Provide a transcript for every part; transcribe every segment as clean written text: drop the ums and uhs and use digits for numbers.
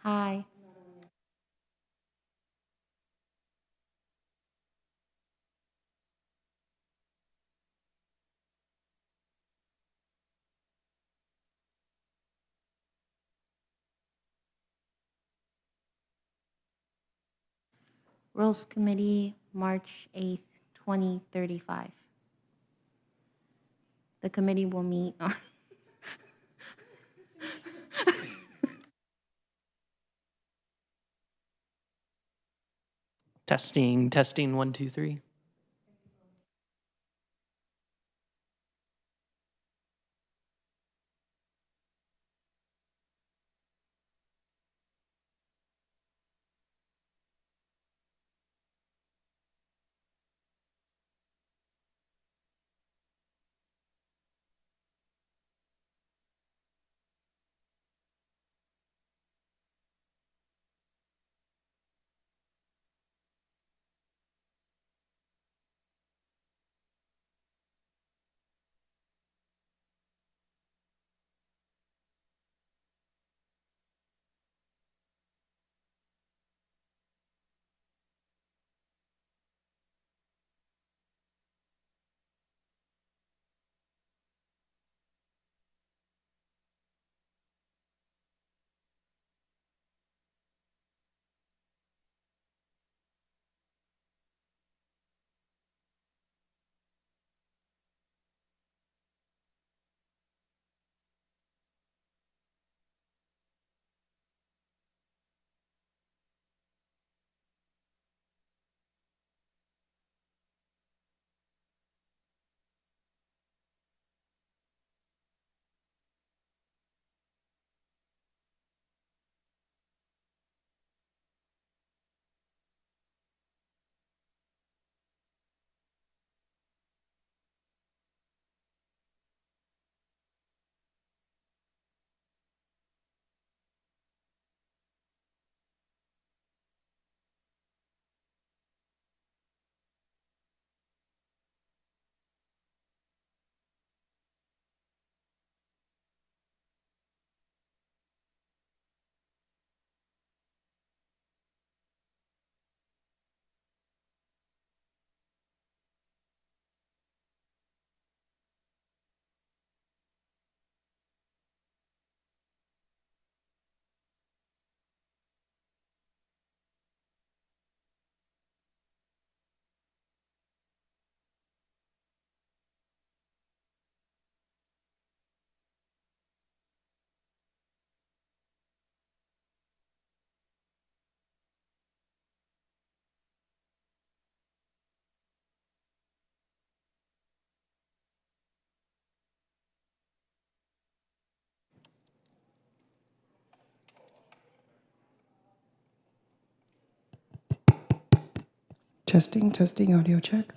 Hi. Rules Committee, March 8th, 2035. The committee will meet on Testing, testing, 1, 2, 3. Testing, audio check.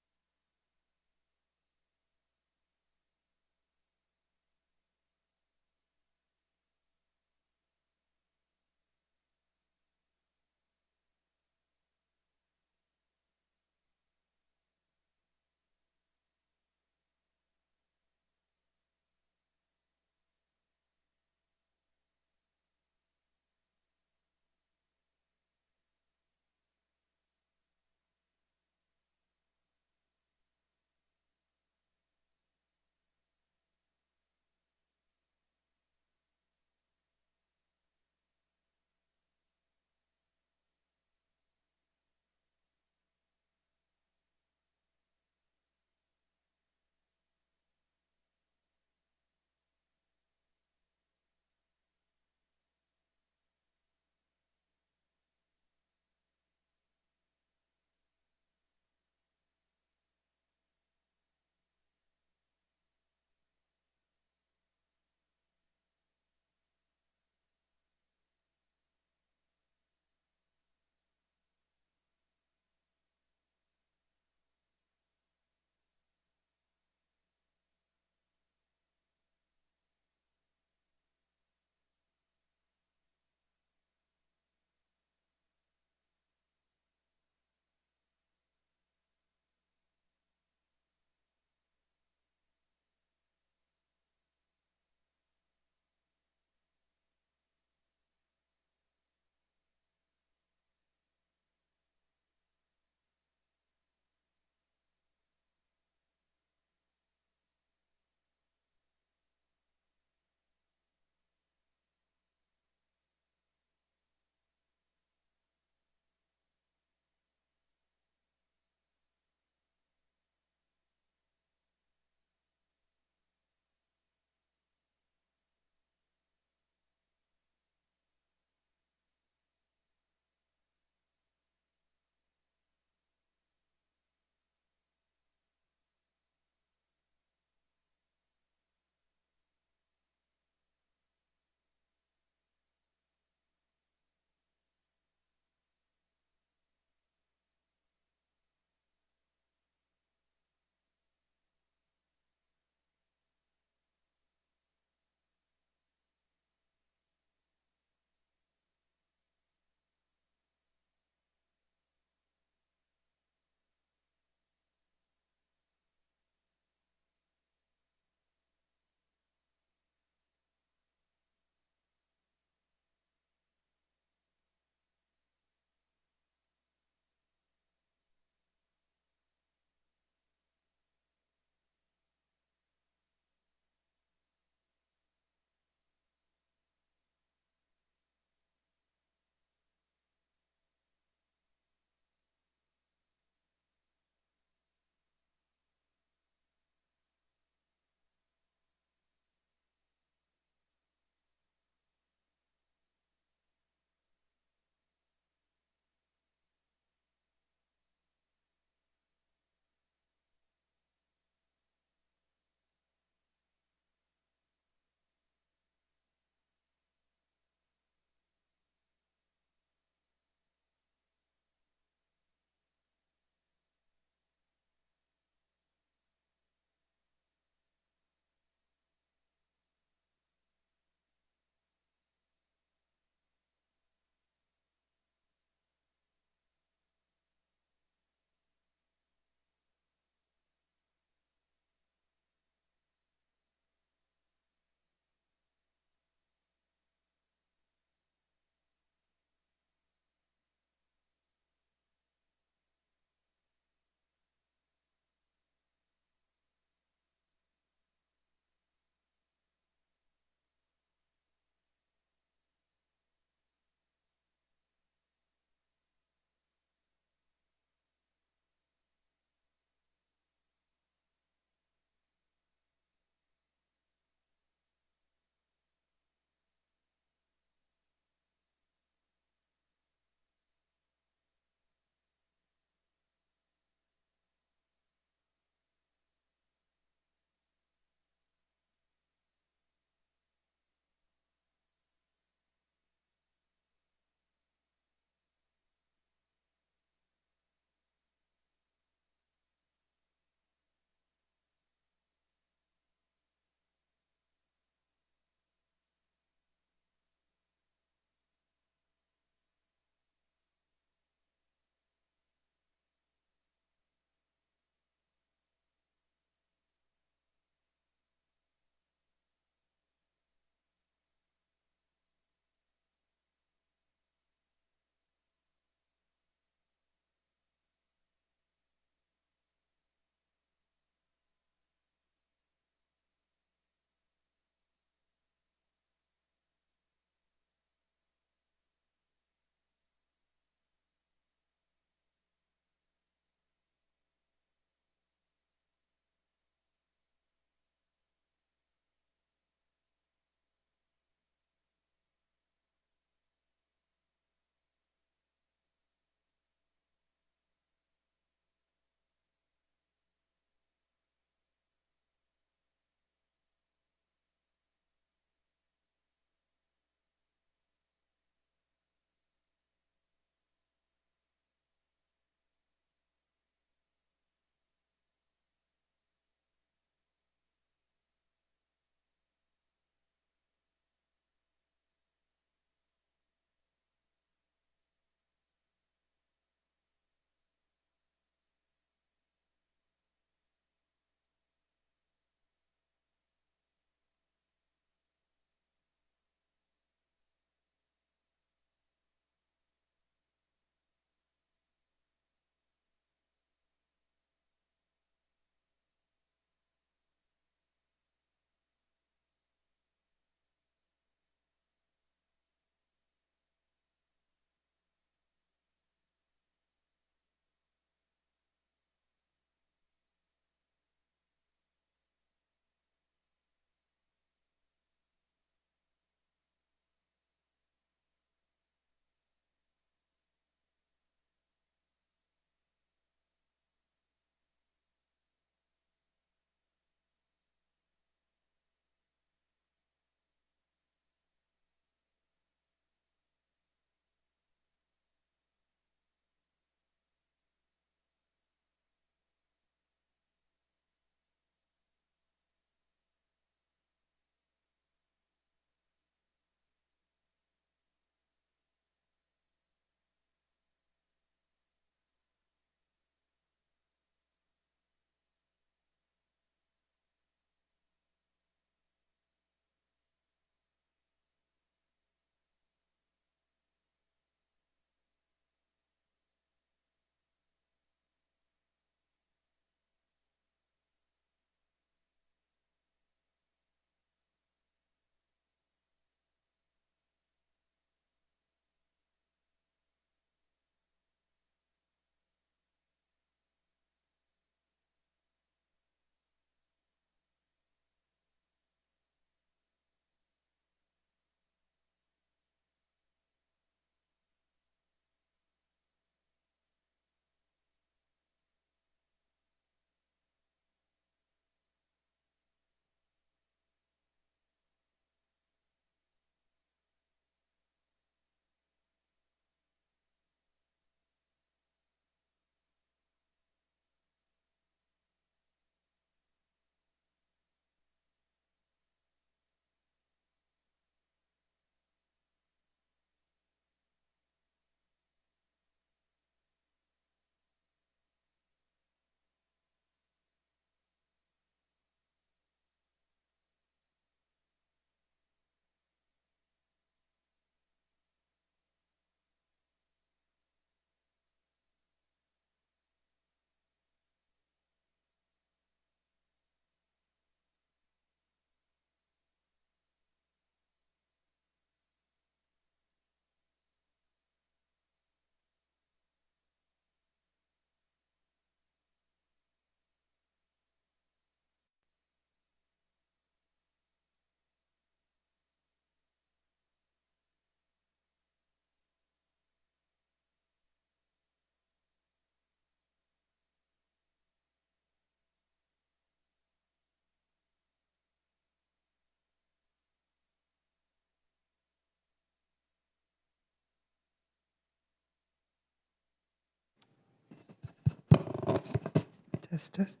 Test, test.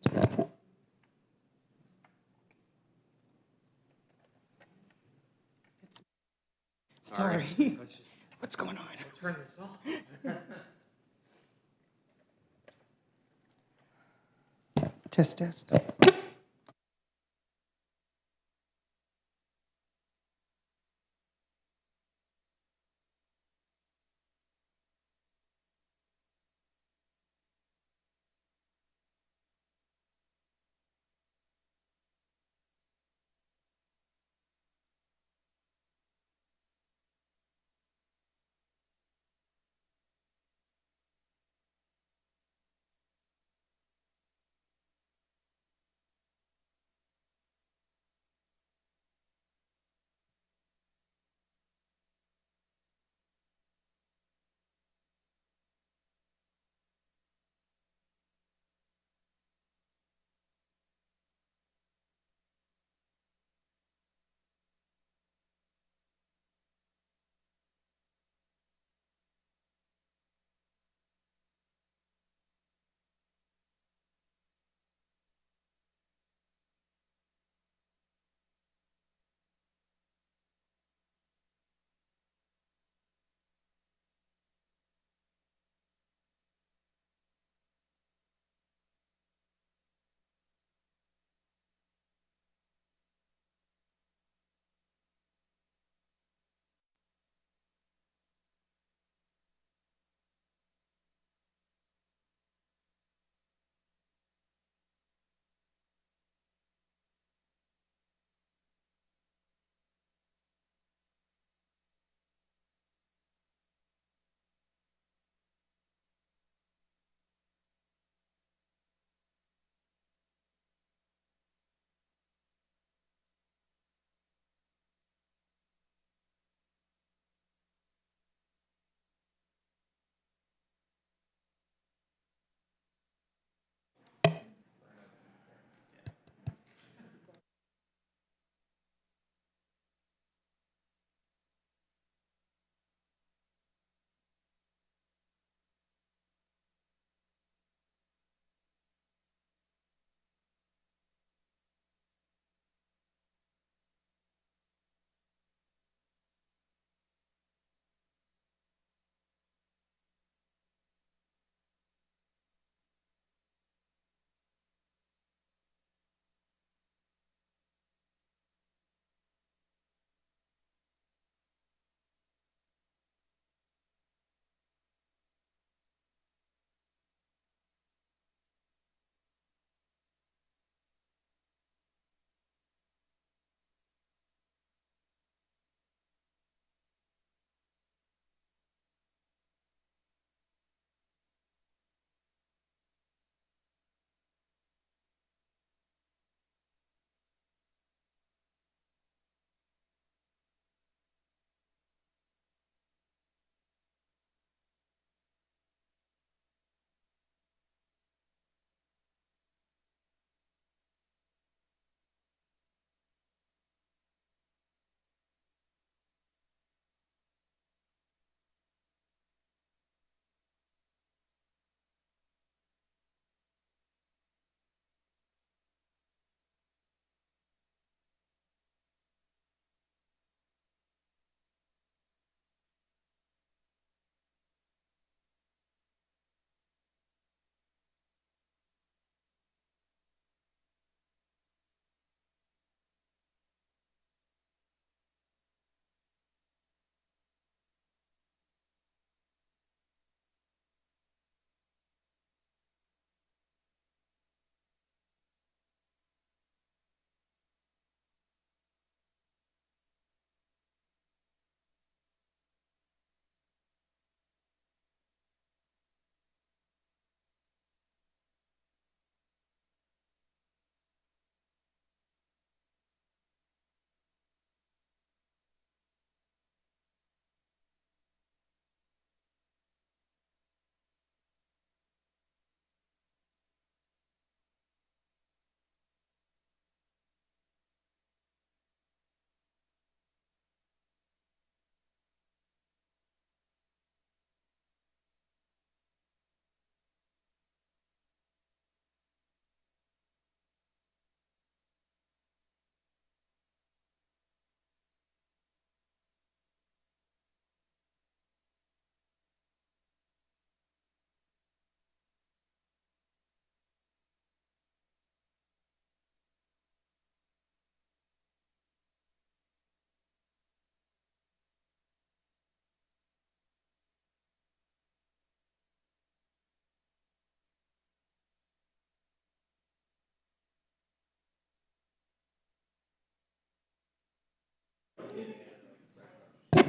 Sorry. What's going on? Turn this off. Test, test.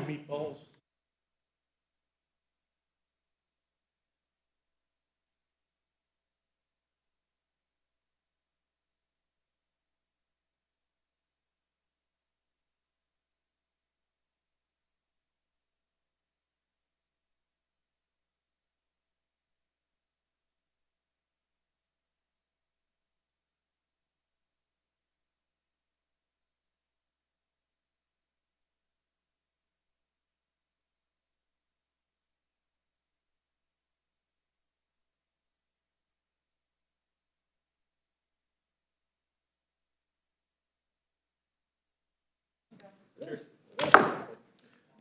meatballs.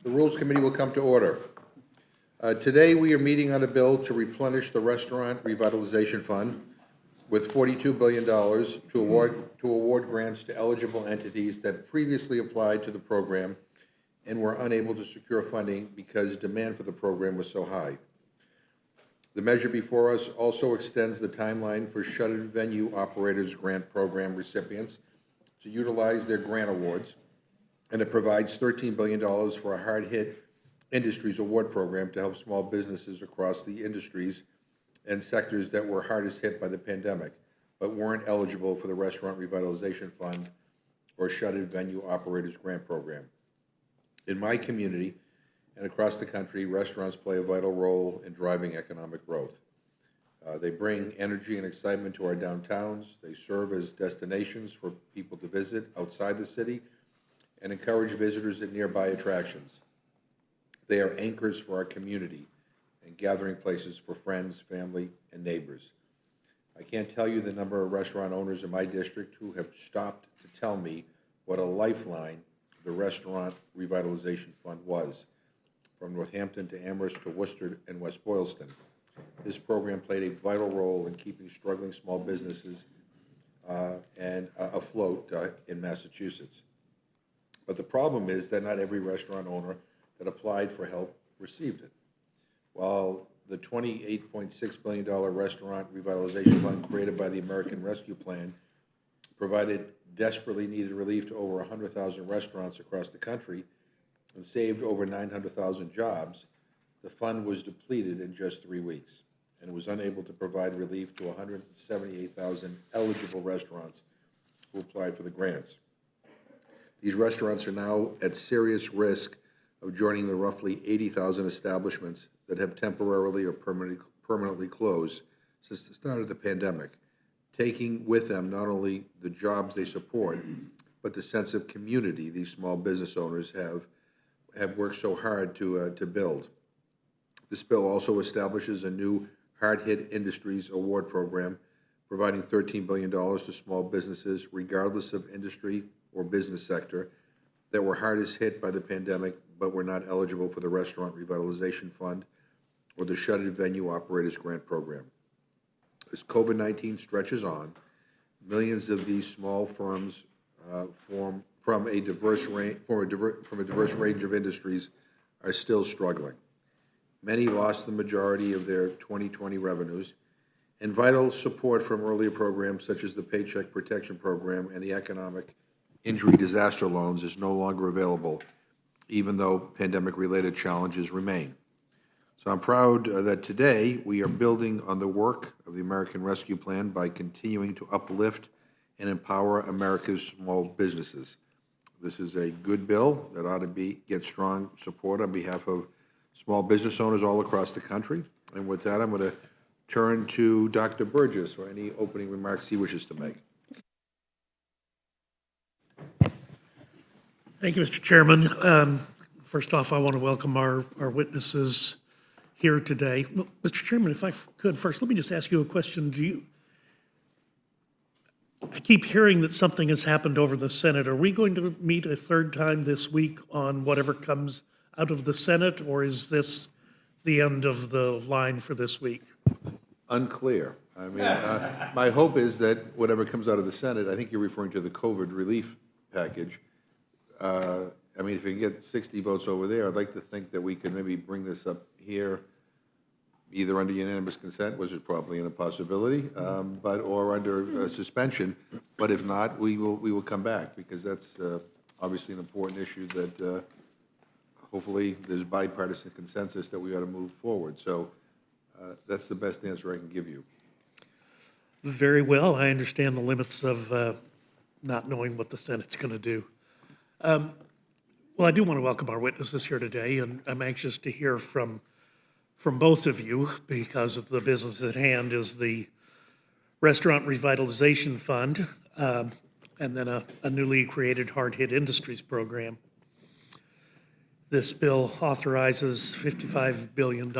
The Rules Committee will come to order. Today, we are meeting on a bill to replenish the Restaurant Revitalization Fund with $42 billion to award grants to eligible entities that previously applied to the program and were unable to secure funding because demand for the program was so high. The measure before us also extends the timeline for shuttered venue operators grant program recipients to utilize their grant awards, and it provides $13 billion for a hard-hit industries award program to help small businesses across the industries and sectors that were hardest hit by the pandemic, but weren't eligible for the Restaurant Revitalization Fund or shuttered venue operators grant program. In my community and across the country, restaurants play a vital role in driving economic growth. They bring energy and excitement to our downtowns. They serve as destinations for people to visit outside the city and encourage visitors at nearby attractions. They are anchors for our community and gathering places for friends, family, and neighbors. I can't tell you the number of restaurant owners in my district who have stopped to tell me what a lifeline the Restaurant Revitalization Fund was, from Northampton to Amherst to Worcester and West Boylston. This program played a vital role in keeping struggling small businesses afloat in Massachusetts. But the problem is that not every restaurant owner that applied for help received it. While the $28.6 billion Restaurant Revitalization Fund created by the American Rescue Plan provided desperately needed relief to over 100,000 restaurants across the country and saved over 900,000 jobs, the fund was depleted in just 3 weeks and was unable to provide relief to 178,000 eligible restaurants who applied for the grants. These restaurants are now at serious risk of joining the roughly 80,000 establishments that have temporarily or permanently closed since the start of the pandemic, taking with them not only the jobs they support, but the sense of community these small business owners have worked so hard to build. This bill also establishes a new hard-hit industries award program, providing $13 billion to small businesses, regardless of industry or business sector, that were hardest hit by the pandemic but were not eligible for the Restaurant Revitalization Fund or the Shuttered Venue Operators Grant Program. As COVID-19 stretches on, millions of these small firms from a diverse range of industries are still struggling. Many lost the majority of their 2020 revenues, and vital support from earlier programs such as the Paycheck Protection Program and the Economic Injury Disaster Loans is no longer available, even though pandemic-related challenges remain. So I'm proud that today we are building on the work of the American Rescue Plan by continuing to uplift and empower America's small businesses. This is a good bill that ought to get strong support on behalf of small business owners all across the country. And with that, I'm going to turn to Dr. Burgess for any opening remarks he wishes to make. Thank you, Mr. Chairman. First off, I want to welcome our witnesses here today. Well, Mr. Chairman, if I could first, let me just ask you a question. I keep hearing that something has happened over the Senate. Are we going to meet a third time this week on whatever comes out of the Senate, or is this the end of the line for this week? Unclear. I mean, my hope is that whatever comes out of the Senate, I think you're referring to the COVID relief package. I mean, if we can get 60 votes over there, I'd like to think that we can maybe bring this up here, either under unanimous consent, which is probably a possibility, or under suspension. But if not, we will come back, because that's obviously an important issue that hopefully there's bipartisan consensus that we ought to move forward. So that's the best answer I can give you. Very well. I understand the limits of not knowing what the Senate's going to do. Well, I do want to welcome our witnesses here today, and I'm anxious to hear from both of you because of the business at hand is the Restaurant Revitalization Fund and then a newly created Hard Hit Industries Program. This bill authorizes $55 billion.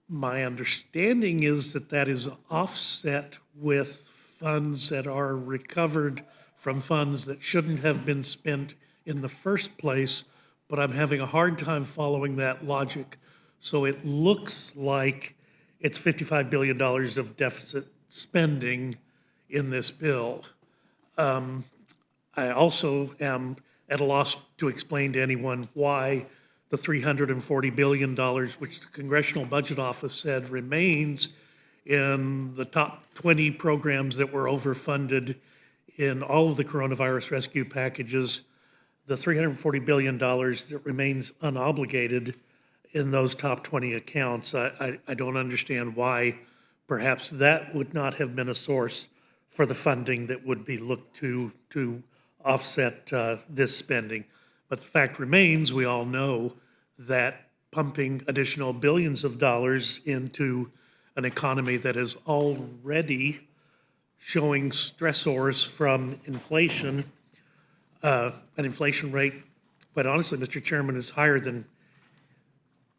My understanding is that that is offset with funds that are recovered from funds that shouldn't have been spent in the first place, but I'm having a hard time following that logic. So it looks like it's $55 billion of deficit spending in this bill. I also am at a loss to explain to anyone why the $340 billion, which the Congressional Budget Office said remains in the top 20 programs that were overfunded in all of the coronavirus rescue packages, the $340 billion that remains unobligated in those top 20 accounts. I don't understand why perhaps that would not have been a source for the funding that would be looked to offset this spending. But the fact remains, we all know that pumping additional billions of dollars into an economy that is already showing stressors from inflation, an inflation rate, quite honestly, Mr. Chairman, is higher than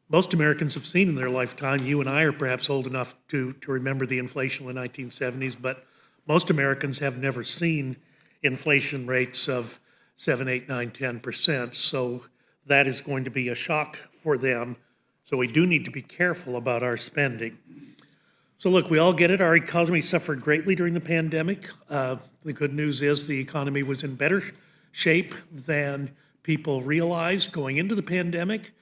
most Americans have seen in their lifetime. You and I are perhaps old enough to remember the inflation in the 1970s, but most Americans have never seen inflation rates of 7, 8, 9, 10%. So that is going to be a shock for them. So we do need to be careful about our spending. So look, we all get it. Our economy suffered greatly during the pandemic. The good news is the economy was in better shape than people realized going into the pandemic.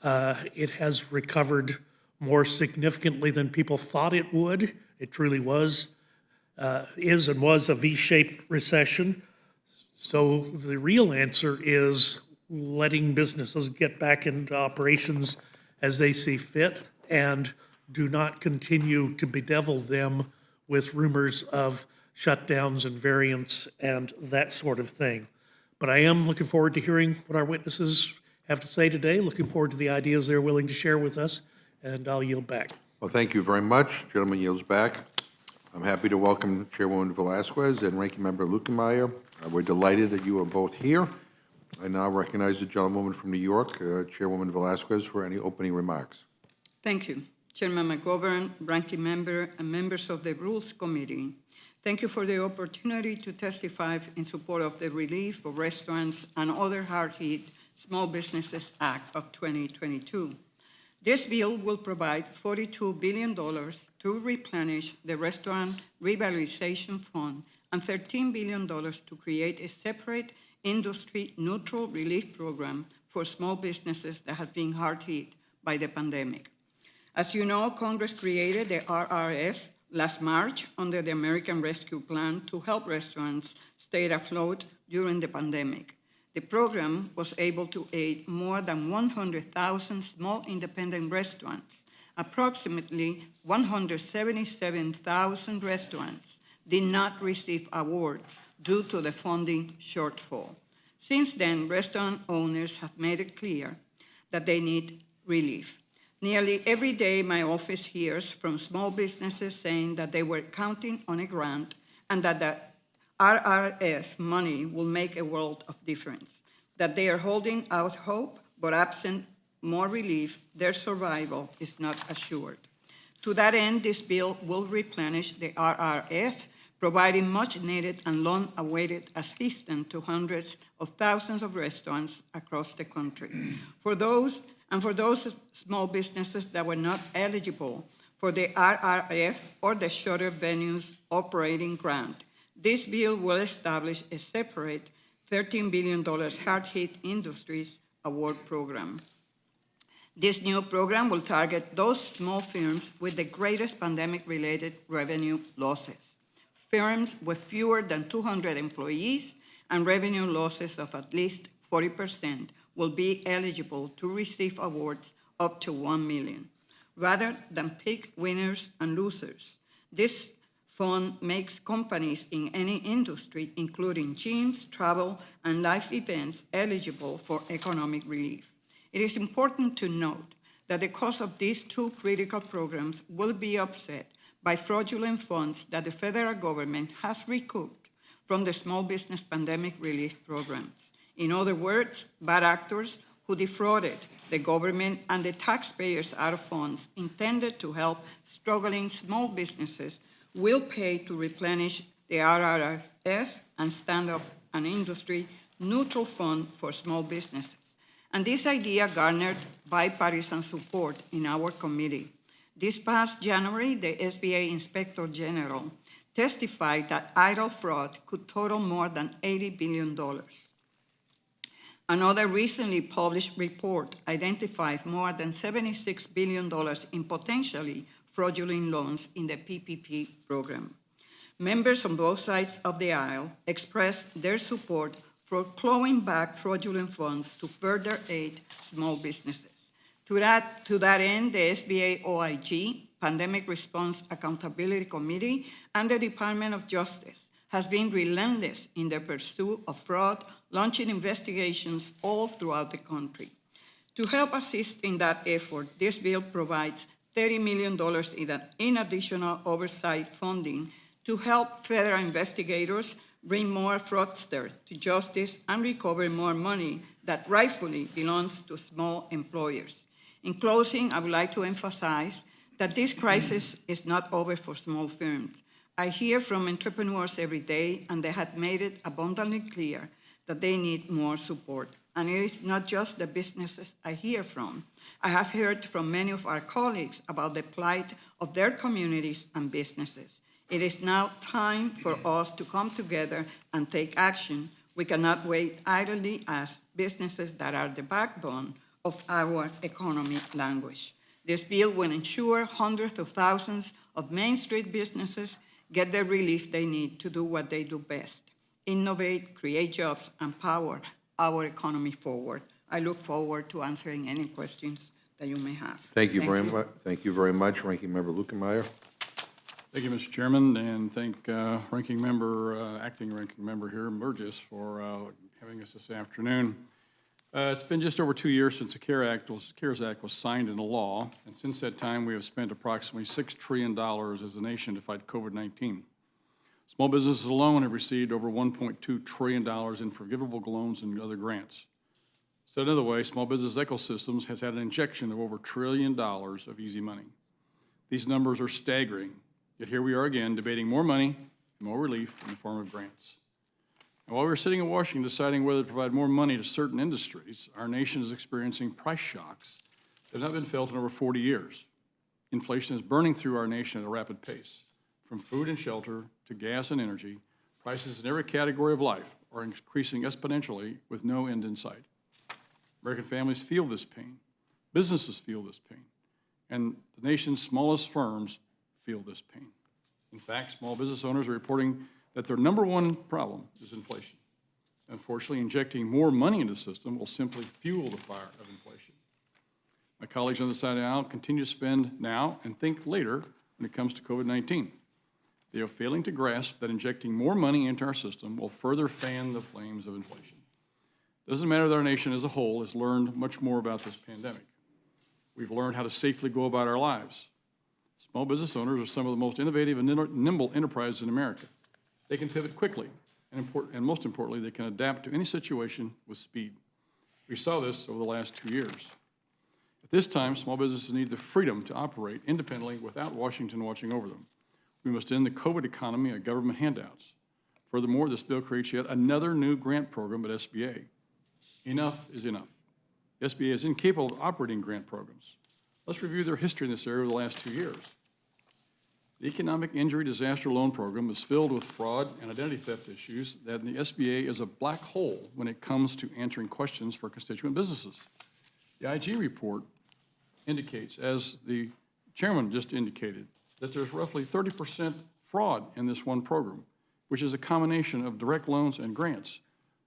It has recovered more significantly than people thought it would. It truly is and was a V-shaped recession. So the real answer is letting businesses get back into operations as they see fit and do not continue to bedevil them with rumors of shutdowns and variants and that sort of thing. But I am looking forward to hearing what our witnesses have to say today, looking forward to the ideas they're willing to share with us, and I'll yield back. Well, thank you very much. Gentleman yields back. I'm happy to welcome Chairwoman Velasquez and Ranking Member Lukemeyer. We're delighted that you are both here. I now recognize the gentlewoman from New York, Chairwoman Velasquez, for any opening remarks. Thank you, Chairman McGovern, Ranking Member, and members of the Rules Committee. Thank you for the opportunity to testify in support of the Relief for Restaurants and Other Hard-Hit Small Businesses Act of 2022. This bill will provide $42 billion to replenish the Restaurant Revitalization Fund and $13 billion to create a separate industry-neutral relief program for small businesses that have been hard hit by the pandemic. As you know, Congress created the RRF last March under the American Rescue Plan to help restaurants stay afloat during the pandemic. The program was able to aid more than 100,000 small independent restaurants. Approximately 177,000 restaurants did not receive awards due to the funding shortfall. Since then, restaurant owners have made it clear that they need relief. Nearly every day, my office hears from small businesses saying that they were counting on a grant and that the RRF money will make a world of difference, that they are holding out hope, but absent more relief, their survival is not assured. To that end, this bill will replenish the RRF, providing much-needed and long-awaited assistance to hundreds of thousands of restaurants across the country. For those small businesses that were not eligible for the RRF or the Shutter Venues Operating Grant, this bill will establish a separate $13 billion hard-hit industries award program. This new program will target those small firms with the greatest pandemic-related revenue losses, firms with fewer than 200 employees and revenue losses of at least 40%, will be eligible to receive awards up to $1 million. Rather than pick winners and losers, this fund makes companies in any industry, including gyms, travel, and live events, eligible for economic relief. It is important to note that the cost of these two critical programs will be offset by fraudulent funds that the federal government has recouped from the small business pandemic relief programs. In other words, bad actors who defrauded the government and the taxpayers out of funds intended to help struggling small businesses will pay to replenish the RRF and stand up an industry-neutral fund for small businesses. And this idea garnered bipartisan support in our committee. This past January, the SBA Inspector General testified that idle fraud could total more than $80 billion. Another recently published report identified more than $76 billion in potentially fraudulent loans in the PPP program. Members on both sides of the aisle expressed their support for clawing back fraudulent funds to further aid small businesses. To that end, the SBA OIG, Pandemic Response Accountability Committee, and the Department of Justice has been relentless in their pursuit of fraud, launching investigations all throughout the country. To help assist in that effort, this bill provides $30 million in additional oversight funding to help federal investigators bring more fraudsters to justice and recover more money that rightfully belongs to small employers. In closing, I would like to emphasize that this crisis is not over for small firms. I hear from entrepreneurs every day, and they have made it abundantly clear that they need more support. And it is not just the businesses I hear from. I have heard from many of our colleagues about the plight of their communities and businesses. It is now time for us to come together and take action. We cannot wait idly as businesses that are the backbone of our economy languish. This bill will ensure hundreds of thousands of Main Street businesses get the relief they need to do what they do best: innovate, create jobs, and power our economy forward. I look forward to answering any questions that you may have. Thank you very much. Thank you very much, Ranking Member Lukemeyer. Thank you, Mr. Chairman, and thank Acting Ranking Member here, Burgess, for having us this afternoon. It's been just over 2 years since the CARES Act was signed into law, and since that time, we have spent approximately $6 trillion as a nation to fight COVID-19. Small businesses alone have received over $1.2 trillion in forgivable loans and other grants. Said another way, small business ecosystems has had an injection of over $1 trillion of easy money. These numbers are staggering, yet here we are again debating more money and more relief in the form of grants. And while we're sitting in Washington deciding whether to provide more money to certain industries, our nation is experiencing price shocks that have not been felt in over 40 years. Inflation is burning through our nation at a rapid pace. From food and shelter to gas and energy, prices in every category of life are increasing exponentially with no end in sight. American families feel this pain, businesses feel this pain, and the nation's smallest firms feel this pain. In fact, small business owners are reporting that their number one problem is inflation. Unfortunately, injecting more money into the system will simply fuel the fire of inflation. My colleagues on the side of the aisle continue to spend now and think later when it comes to COVID-19. They are failing to grasp that injecting more money into our system will further fan the flames of inflation. It doesn't matter that our nation as a whole has learned much more about this pandemic. We've learned how to safely go about our lives. Small business owners are some of the most innovative and nimble enterprises in America. They can pivot quickly, and most importantly, they can adapt to any situation with speed. We saw this over the last 2 years. At this time, small businesses need the freedom to operate independently without Washington watching over them. We must end the COVID economy of government handouts. Furthermore, this bill creates yet another new grant program at SBA. Enough is enough. The SBA is incapable of operating grant programs. Let's review their history in this area over the last 2 years. The Economic Injury Disaster Loan Program is filled with fraud and identity theft issues that the SBA is a black hole when it comes to answering questions for constituent businesses. The IG report indicates, as the chairman just indicated, that there's roughly 30% fraud in this one program, which is a combination of direct loans and grants.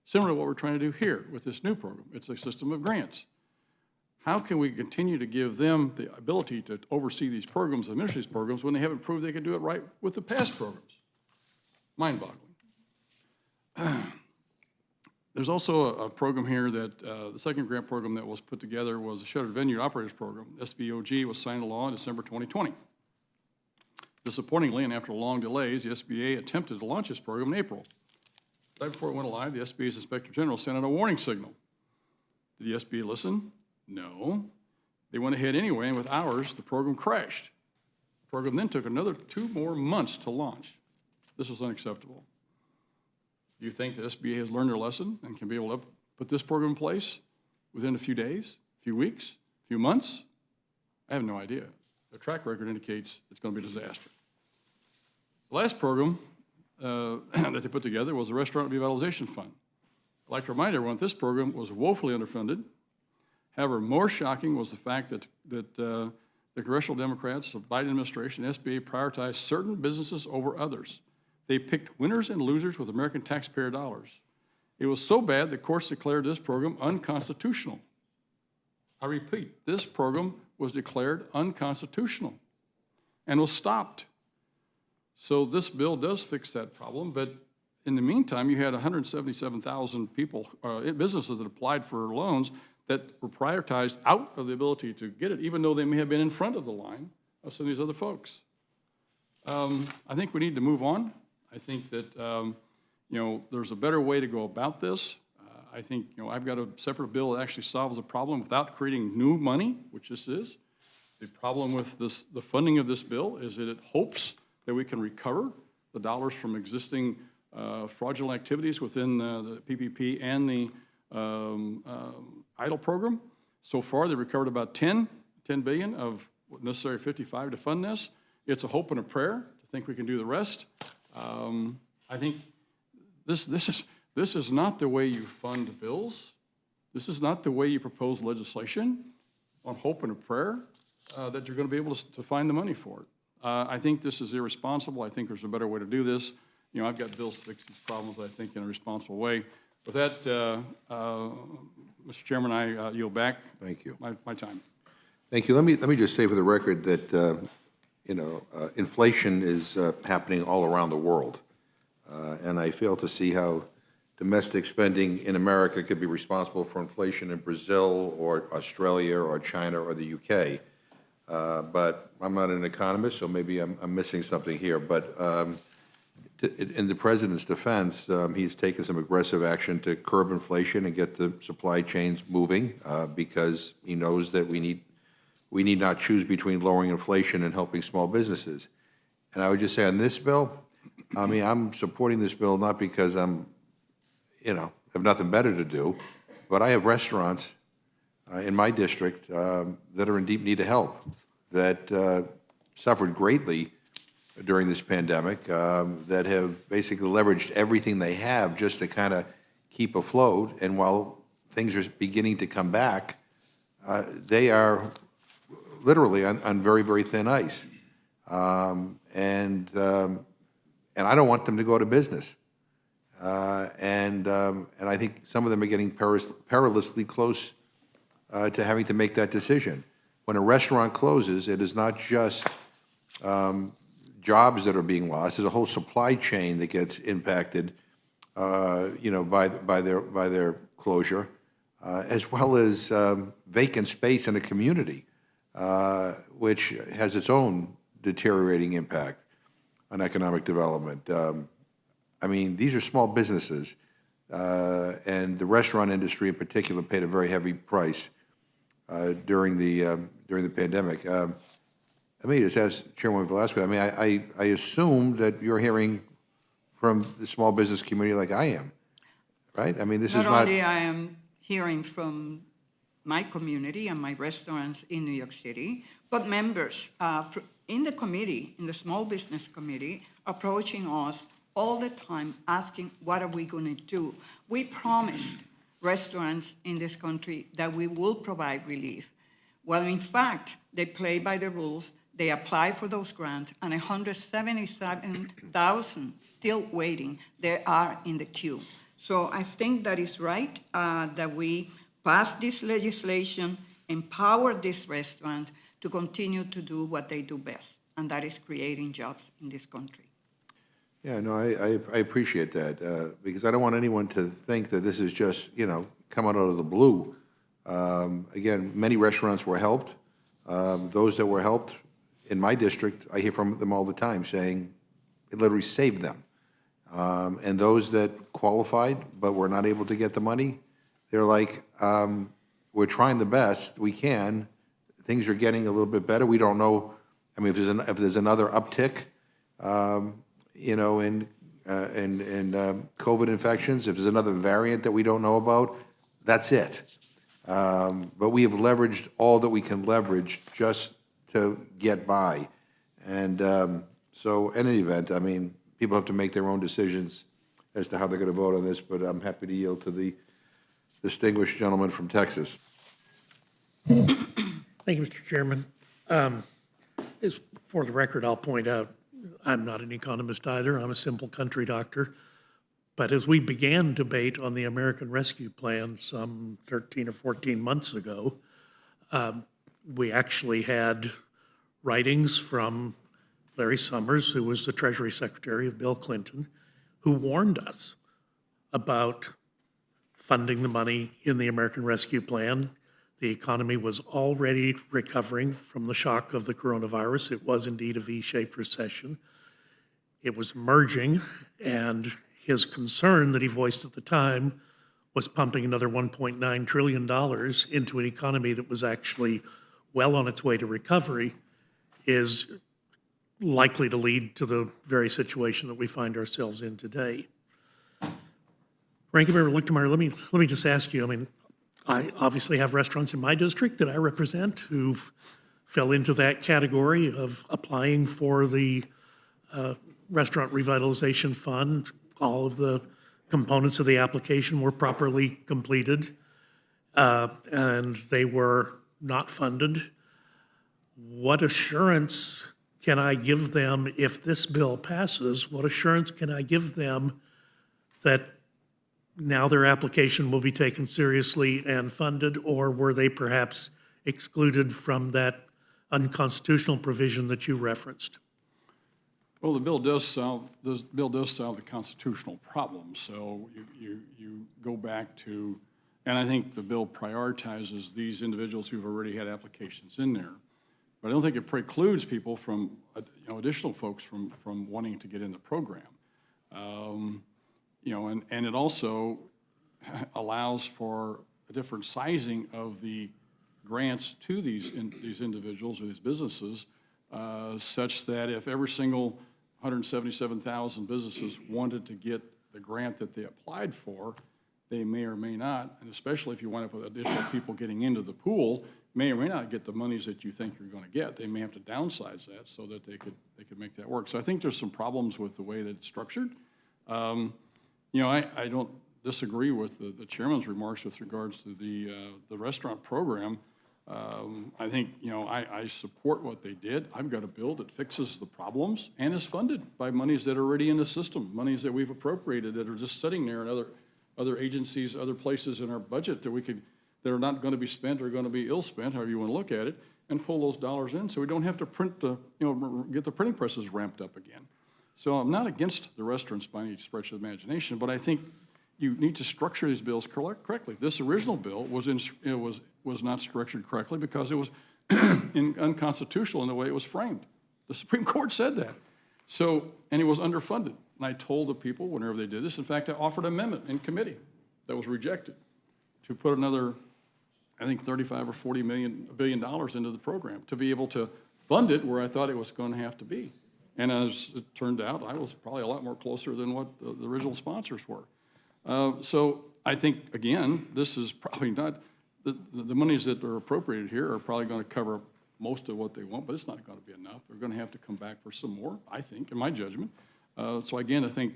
similar to what we're trying to do here with this new program. It's a system of grants. How can we continue to give them the ability to oversee these programs, administer these programs, when they haven't proved they can do it right with the past programs? Mind-boggling. There's also a program here that, the second grant program that was put together was the Shuttered Venue Operators Program. SVOG was signed into law in December 2020. Disappointingly, and after long delays, the SBA attempted to launch this program in April. Right before it went live, the SBA's Inspector General sent out a warning signal. Did the SBA listen? No. They went ahead anyway, and with hours, the program crashed. The program then took another 2 more months to launch. This was unacceptable. Do you think the SBA has learned their lesson and can be able to put this program in place within a few days, a few weeks, a few months? I have no idea. Their track record indicates it's going to be a disaster. The last program that they put together was the Restaurant Revitalization Fund. I'd like to remind everyone this program was woefully underfunded. However, more shocking was the fact that the Congressional Democrats, the Biden administration, and SBA prioritized certain businesses over others. They picked winners and losers with American taxpayer dollars. It was so bad that courts declared this program unconstitutional. I repeat, this program was declared unconstitutional and was stopped. So this bill does fix that problem, but in the meantime, you had 177,000 people, businesses that applied for loans that were prioritized out of the ability to get it, even though they may have been in front of the line of some of these other folks. I think we need to move on. I think that, there's a better way to go about this. I think, I've got a separate bill that actually solves the problem without creating new money, which this is. The problem with the funding of this bill is that it hopes that we can recover the dollars from existing fraudulent activities within the PPP and the EIDL program. So far, they recovered about $10 billion of necessary 55 to fund this. It's a hope and a prayer to think we can do the rest. I think this is not the way you fund bills. This is not the way you propose legislation on hope and a prayer that you're going to be able to find the money for it. I think this is irresponsible. I think there's a better way to do this. I've got bills to fix these problems, I think, in a responsible way. With that, Mr. Chairman, I yield back. Thank you. My time. Thank you. Let me just say for the record that, inflation is happening all around the world. And I fail to see how domestic spending in America could be responsible for inflation in Brazil or Australia or China or the UK. But I'm not an economist, so maybe I'm missing something here. But in the President's defense, he's taken some aggressive action to curb inflation and get the supply chains moving because he knows that we need not choose between lowering inflation and helping small businesses. And I would just say on this bill, I'm supporting this bill not because I'm, have nothing better to do, but I have restaurants in my district that are in deep need of help, that suffered greatly during this pandemic, that have basically leveraged everything they have just to kind of keep afloat. And while things are beginning to come back, they are literally on very, very thin ice. And I don't want them to go out of business. And I think some of them are getting perilously close to having to make that decision. When a restaurant closes, it is not just jobs that are being lost. There's a whole supply chain that gets impacted, by their closure, as well as vacant space in a community, which has its own deteriorating impact on economic development. These are small businesses, and the restaurant industry in particular paid a very heavy price during the pandemic. Let me just ask Chairwoman Velasquez, I assume that you're hearing from the small business community like I am, right? This is not... Not only I am hearing from my community and my restaurants in New York City, but members in the committee, in the Small Business Committee, approaching us all the time asking, what are we going to do? We promised restaurants in this country that we will provide relief. Well, in fact, they play by the rules. They apply for those grants, and 177,000 still waiting. They are in the queue. So I think that is right that we pass this legislation, empower this restaurant to continue to do what they do best, and that is creating jobs in this country. Yeah, no, I appreciate that, because I don't want anyone to think that this is just, come out of the blue. Again, many restaurants were helped. Those that were helped in my district, I hear from them all the time saying it literally saved them. And those that qualified but were not able to get the money, they're like, we're trying the best we can. Things are getting a little bit better. We don't know, I mean, if there's another uptick, in COVID infections, if there's another variant that we don't know about, that's it. But we have leveraged all that we can leverage just to get by. And so in any event, I mean, people have to make their own decisions as to how they're going to vote on this, but I'm happy to yield to the distinguished gentleman from Texas. Thank you, Mr. Chairman. For the record, I'll point out, I'm not an economist either. I'm a simple country doctor. But as we began debate on the American Rescue Plan some 13 or 14 months ago, we actually had writings from Larry Summers, who was the Treasury Secretary of Bill Clinton, who warned us about funding the money in the American Rescue Plan. The economy was already recovering from the shock of the coronavirus. It was indeed a V-shaped recession. It was emerging, and his concern that he voiced at the time was pumping another $1.9 trillion into an economy that was actually well on its way to recovery is likely to lead to the very situation that we find ourselves in today. Ranking Member Lichtenmeyer, let me just ask you, I mean, I obviously have restaurants in my district that I represent who fell into that category of applying for the Restaurant Revitalization Fund. All of the components of the application were properly completed, and they were not funded. What assurance can I give them if this bill passes? What assurance can I give them that now their application will be taken seriously and funded, or were they perhaps excluded from that unconstitutional provision that you referenced? Well, the bill does solve the constitutional problem. So you go back to, and I think the bill prioritizes these individuals who've already had applications in there. But I don't think it precludes people from, additional folks from wanting to get in the program. And it also allows for a different sizing of the grants to these individuals or these businesses, such that if every single 177,000 businesses wanted to get the grant that they applied for, they may or may not, and especially if you wind up with additional people getting into the pool, may or may not get the monies that you think you're going to get. They may have to downsize that so that they could make that work. So I think there's some problems with the way that it's structured. I don't disagree with the chairman's remarks with regards to the restaurant program. I think, I support what they did. I've got a bill that fixes the problems and is funded by monies that are already in the system, monies that we've appropriated that are just sitting there in other agencies, other places in our budget that are not going to be spent or going to be ill-spent, however you want to look at it, and pull those dollars in so we don't have to get the printing presses ramped up again. So I'm not against the restaurants by any stretch of the imagination, but I think you need to structure these bills correctly. This original bill was not structured correctly because it was unconstitutional in the way it was framed. The Supreme Court said that. And it was underfunded. And I told the people whenever they did this, in fact, I offered an amendment in committee that was rejected to put another, I think, $35 or $40 billion into the program to be able to fund it where I thought it was going to have to be. And as it turned out, I was probably a lot more closer than what the original sponsors were. So I think, again, this is probably not, the monies that are appropriated here are probably going to cover most of what they want, but it's not going to be enough. They're going to have to come back for some more, I think, in my judgment. So again, I think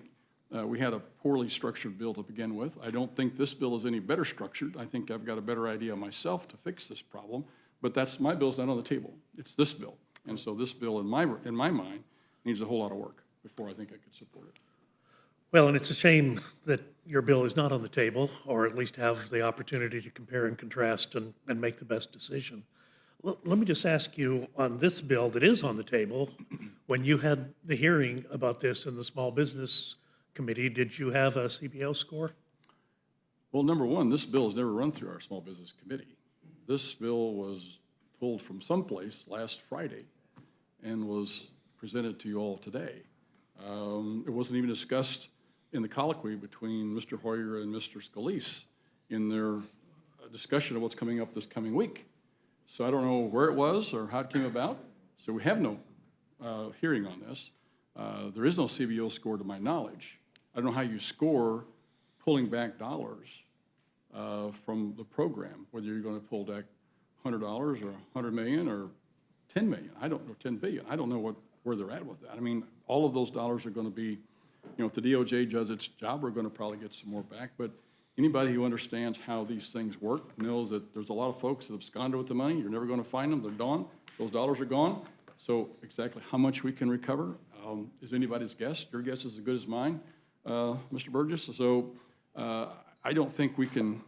we had a poorly structured bill to begin with. I don't think this bill is any better structured. I think I've got a better idea myself to fix this problem, but my bill's not on the table. It's this bill. And so this bill, in my mind, needs a whole lot of work before I think I could support it. Well, and it's a shame that your bill is not on the table, or at least have the opportunity to compare and contrast and make the best decision. Let me just ask you, on this bill that is on the table, when you had the hearing about this in the Small Business Committee, did you have a CBO score? Well, number one, this bill has never run through our Small Business Committee. This bill was pulled from someplace last Friday and was presented to you all today. It wasn't even discussed in the colloquy between Mr. Hoyer and Mr. Scalise in their discussion of what's coming up this coming week. So I don't know where it was or how it came about. So we have no hearing on this. There is no CBO score to my knowledge. I don't know how you score pulling back dollars from the program, whether you're going to pull back $100 or $100 million or $10 million. I don't know, $10 billion. I don't know where they're at with that. I mean, all of those dollars are going to be, if the DOJ does its job, we're going to probably get some more back. But anybody who understands how these things work knows that there's a lot of folks that have absconded with the money. You're never going to find them. They're gone. Those dollars are gone. So exactly how much we can recover is anybody's guess. Your guess is as good as mine, Mr. Burgess. So I don't think we can,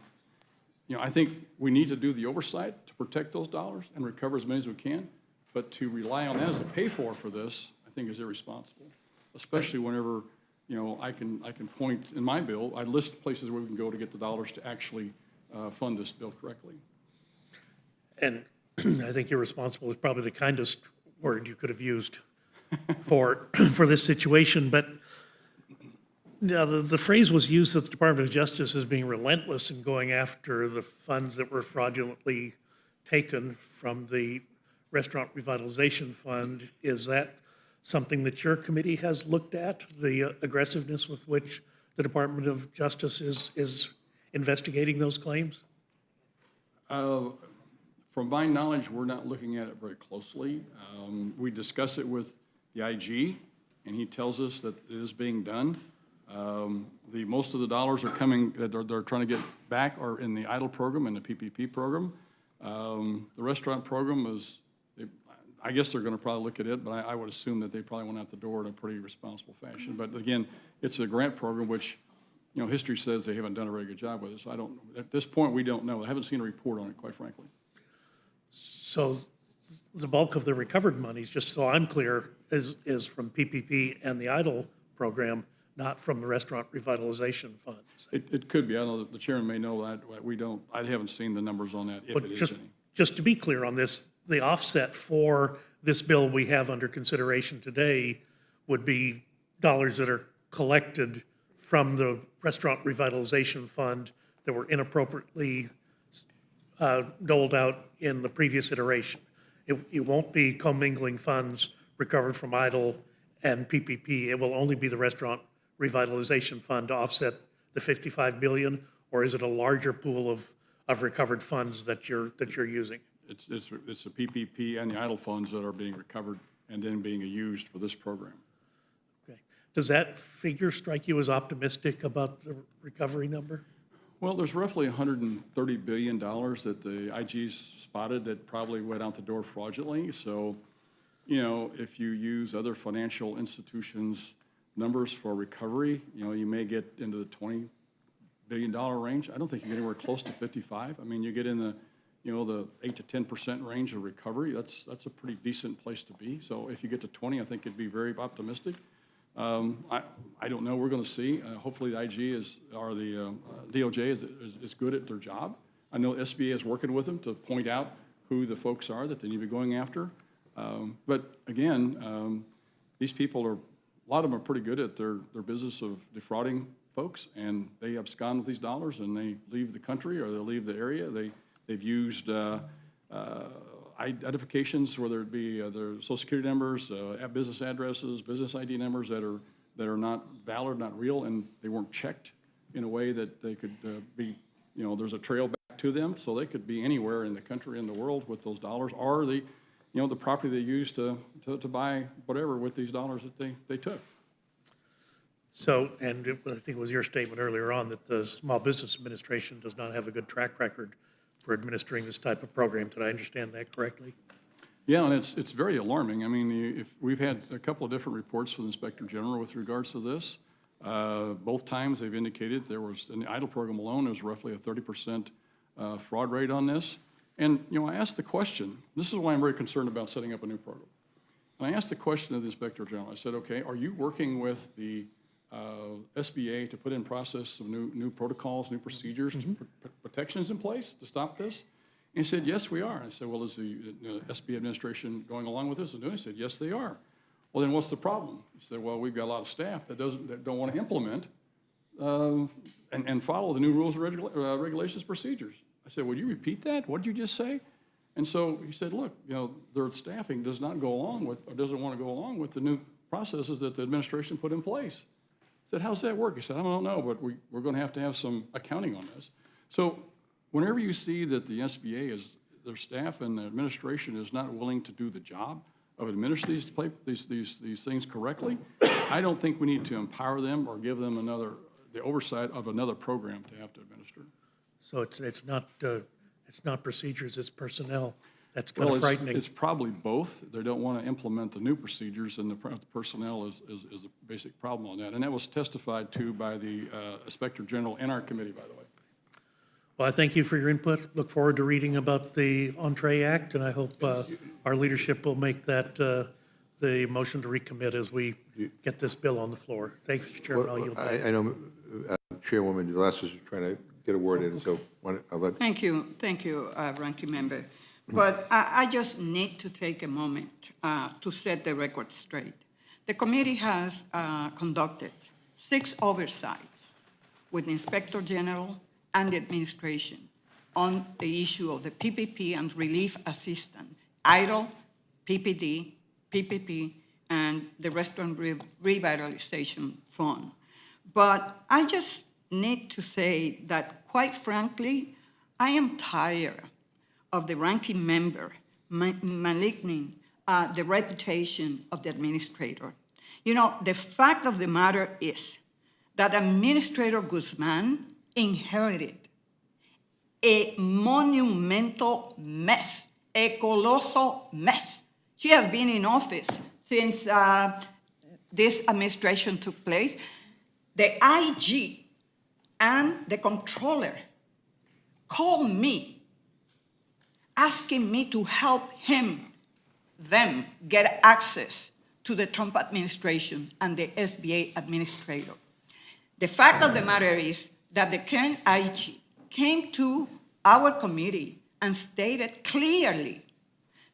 I think we need to do the oversight to protect those dollars and recover as many as we can. But to rely on that as a pay-for this, I think is irresponsible, especially whenever, I can point in my bill, I list places where we can go to get the dollars to actually fund this bill correctly. And I think irresponsible is probably the kindest word you could have used for this situation. But the phrase was used that the Department of Justice is being relentless in going after the funds that were fraudulently taken from the Restaurant Revitalization Fund. Is that something that your committee has looked at, the aggressiveness with which the Department of Justice is investigating those claims? From my knowledge, we're not looking at it very closely. We discuss it with the IG, and he tells us that it is being done. Most of the dollars are coming, they're trying to get back are in the EIDL program and the PPP program. The restaurant program is, I guess they're going to probably look at it, but I would assume that they probably went out the door in a pretty responsible fashion. But again, it's a grant program, which, history says they haven't done a very good job with it. So I don't, at this point, we don't know. I haven't seen a report on it, quite frankly. So the bulk of the recovered monies, just so I'm clear, is from PPP and the EIDL program, not from the Restaurant Revitalization Fund. It could be. I know that the chairman may know that. We don't, I haven't seen the numbers on that, if But it is just, any. just to be clear on this, the offset for this bill we have under consideration today would be dollars that are collected from the Restaurant Revitalization Fund that were inappropriately doled out in the previous iteration. It won't be commingling funds recovered from EIDL and PPP. It will only be the Restaurant Revitalization Fund to offset the $55 billion, or is it a larger pool of recovered funds that you're using? It's the PPP and the EIDL funds that are being recovered and then being used for this program. Okay. Does that figure strike you as optimistic about the recovery number? Well, there's roughly $130 billion that the IG's spotted that probably went out the door fraudulently. So, if you use other financial institutions' numbers for recovery, you may get into the $20 billion range. I don't think you get anywhere close to 55. I mean, you get in the, the 8 to 10% range of recovery. That's a pretty decent place to be. So if you get to 20, I think it'd be very optimistic. I don't know. We're going to see. Hopefully the IG or the DOJ is good at their job. I know SBA is working with them to point out who the folks are that they need to be going after. But again, these people a lot of them are pretty good at their business of defrauding folks, and they abscond with these dollars and they leave the country or they leave the area. They've used identifications, whether it be their social security numbers, business addresses, business ID numbers that are not valid, not real, and they weren't checked in a way that they could be, there's a trail back to them, so they could be anywhere in the country, in the world with those dollars, or the property they used to buy whatever with these dollars that they took. So, and I think it was your statement earlier on that the Small Business Administration does not have a good track record for administering this type of program. Did I understand that correctly? Yeah, and it's very alarming. I mean, if we've had a couple of different reports from the Inspector General with regards to this. Both times they've indicated there was, in the idle program alone, there was roughly a 30% fraud rate on this. And, I asked the question, this is why I'm very concerned about setting up a new program. And I asked the question of the Inspector General. I said, okay, are you working with the SBA to put in process some new protocols, new procedures, protections in place to stop this? And he said, yes, we are. I said, well, is the SBA administration going along with this? And he said, yes, they are. Well, then what's the problem? He said, well, we've got a lot of staff that don't want to implement and follow the new rules and regulations, procedures. I said, would you repeat that? What did you just say? And so he said, look, their staffing does not go along with, or doesn't want to go along with the new processes that the administration put in place. I said, how's that work? He said, I don't know, but we're going to have some accounting on this. So whenever you see that the SBA their staff and the administration is not willing to do the job of administering these things correctly, I don't think we need to empower them or give them the oversight of another program to have to administer. So it's not procedures, it's personnel. That's kind of frightening. It's probably both. They don't want to implement the new procedures, and the personnel is a basic problem on that. And that was testified to by the Inspector General in our committee, by the way. Well, I thank you for your input. Look forward to reading about the Entree Act, and I hope our leadership will make that the motion to recommit as we get this bill on the floor. Thank you, Mr. Chairman. I'll yield back. I know Chairwoman Velasquez is trying to get a word in, so I'll let. Thank you, Ranking Member. But I just need to take a moment to set the record straight. The committee has conducted 6 oversights with the Inspector General and the administration on the issue of the PPP and relief assistance, EIDL, PPD, PPP, and the Restaurant Revitalization Fund. But I just need to say that, quite frankly, I am tired of the ranking member maligning the reputation of the administrator. The fact of the matter is that Administrator Guzman inherited a monumental mess, a colossal mess. She has been in office since this administration took place. The IG and the controller called me, asking me to help them get access to the Trump administration and the SBA administrator. The fact of the matter is that the current IG came to our committee and stated clearly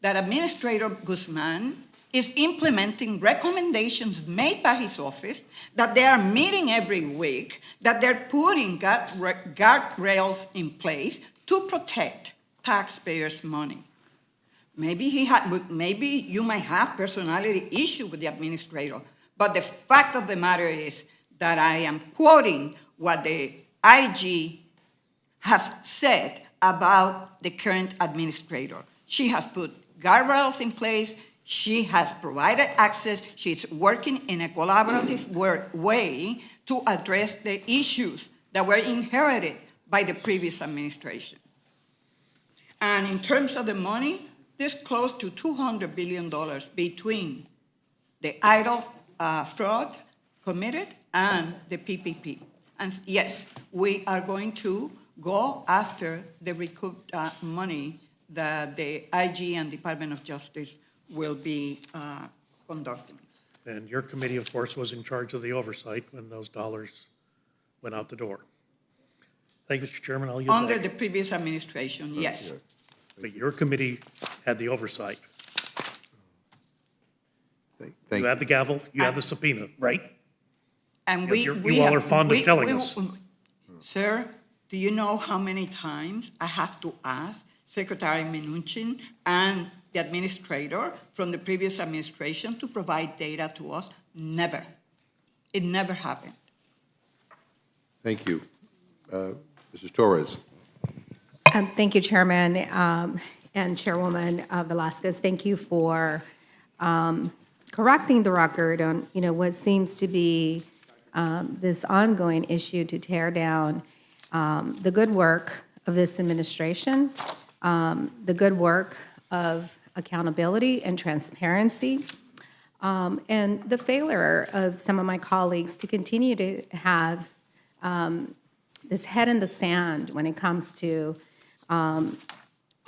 that Administrator Guzman is implementing recommendations made by his office, that they are meeting every week, that they're putting guardrails in place to protect taxpayers' money. Maybe you might have personality issue with the administrator, but the fact of the matter is that I am quoting what the IG has said about the current administrator. She has put guardrails in place. She has provided access. She's working in a collaborative way to address the issues that were inherited by the previous administration. And in terms of the money, there's close to $200 billion between the idle fraud committed and the PPP. And yes, we are going to go after the recouped money that the IG and Department of Justice will be conducting. And your committee, of course, was in charge of the oversight when those dollars went out the door. Thank you, Mr. Chairman. I'll yield Under back. the previous administration, yes. But your committee had the oversight. Thank You had the gavel, you had the subpoena, right? And Yes, you all are fond of telling us. Sir, do you know how many times I have to ask Secretary Mnuchin and the administrator from the previous administration to provide data to us? Never. It never happened. Thank you. Mrs. Torres. Thank you, Chairman, and Chairwoman Velasquez. Thank you for correcting the record on, what seems to be this ongoing issue to tear down the good work of this administration, the good work of accountability and transparency, and the failure of some of my colleagues to continue to have this head in the sand when it comes to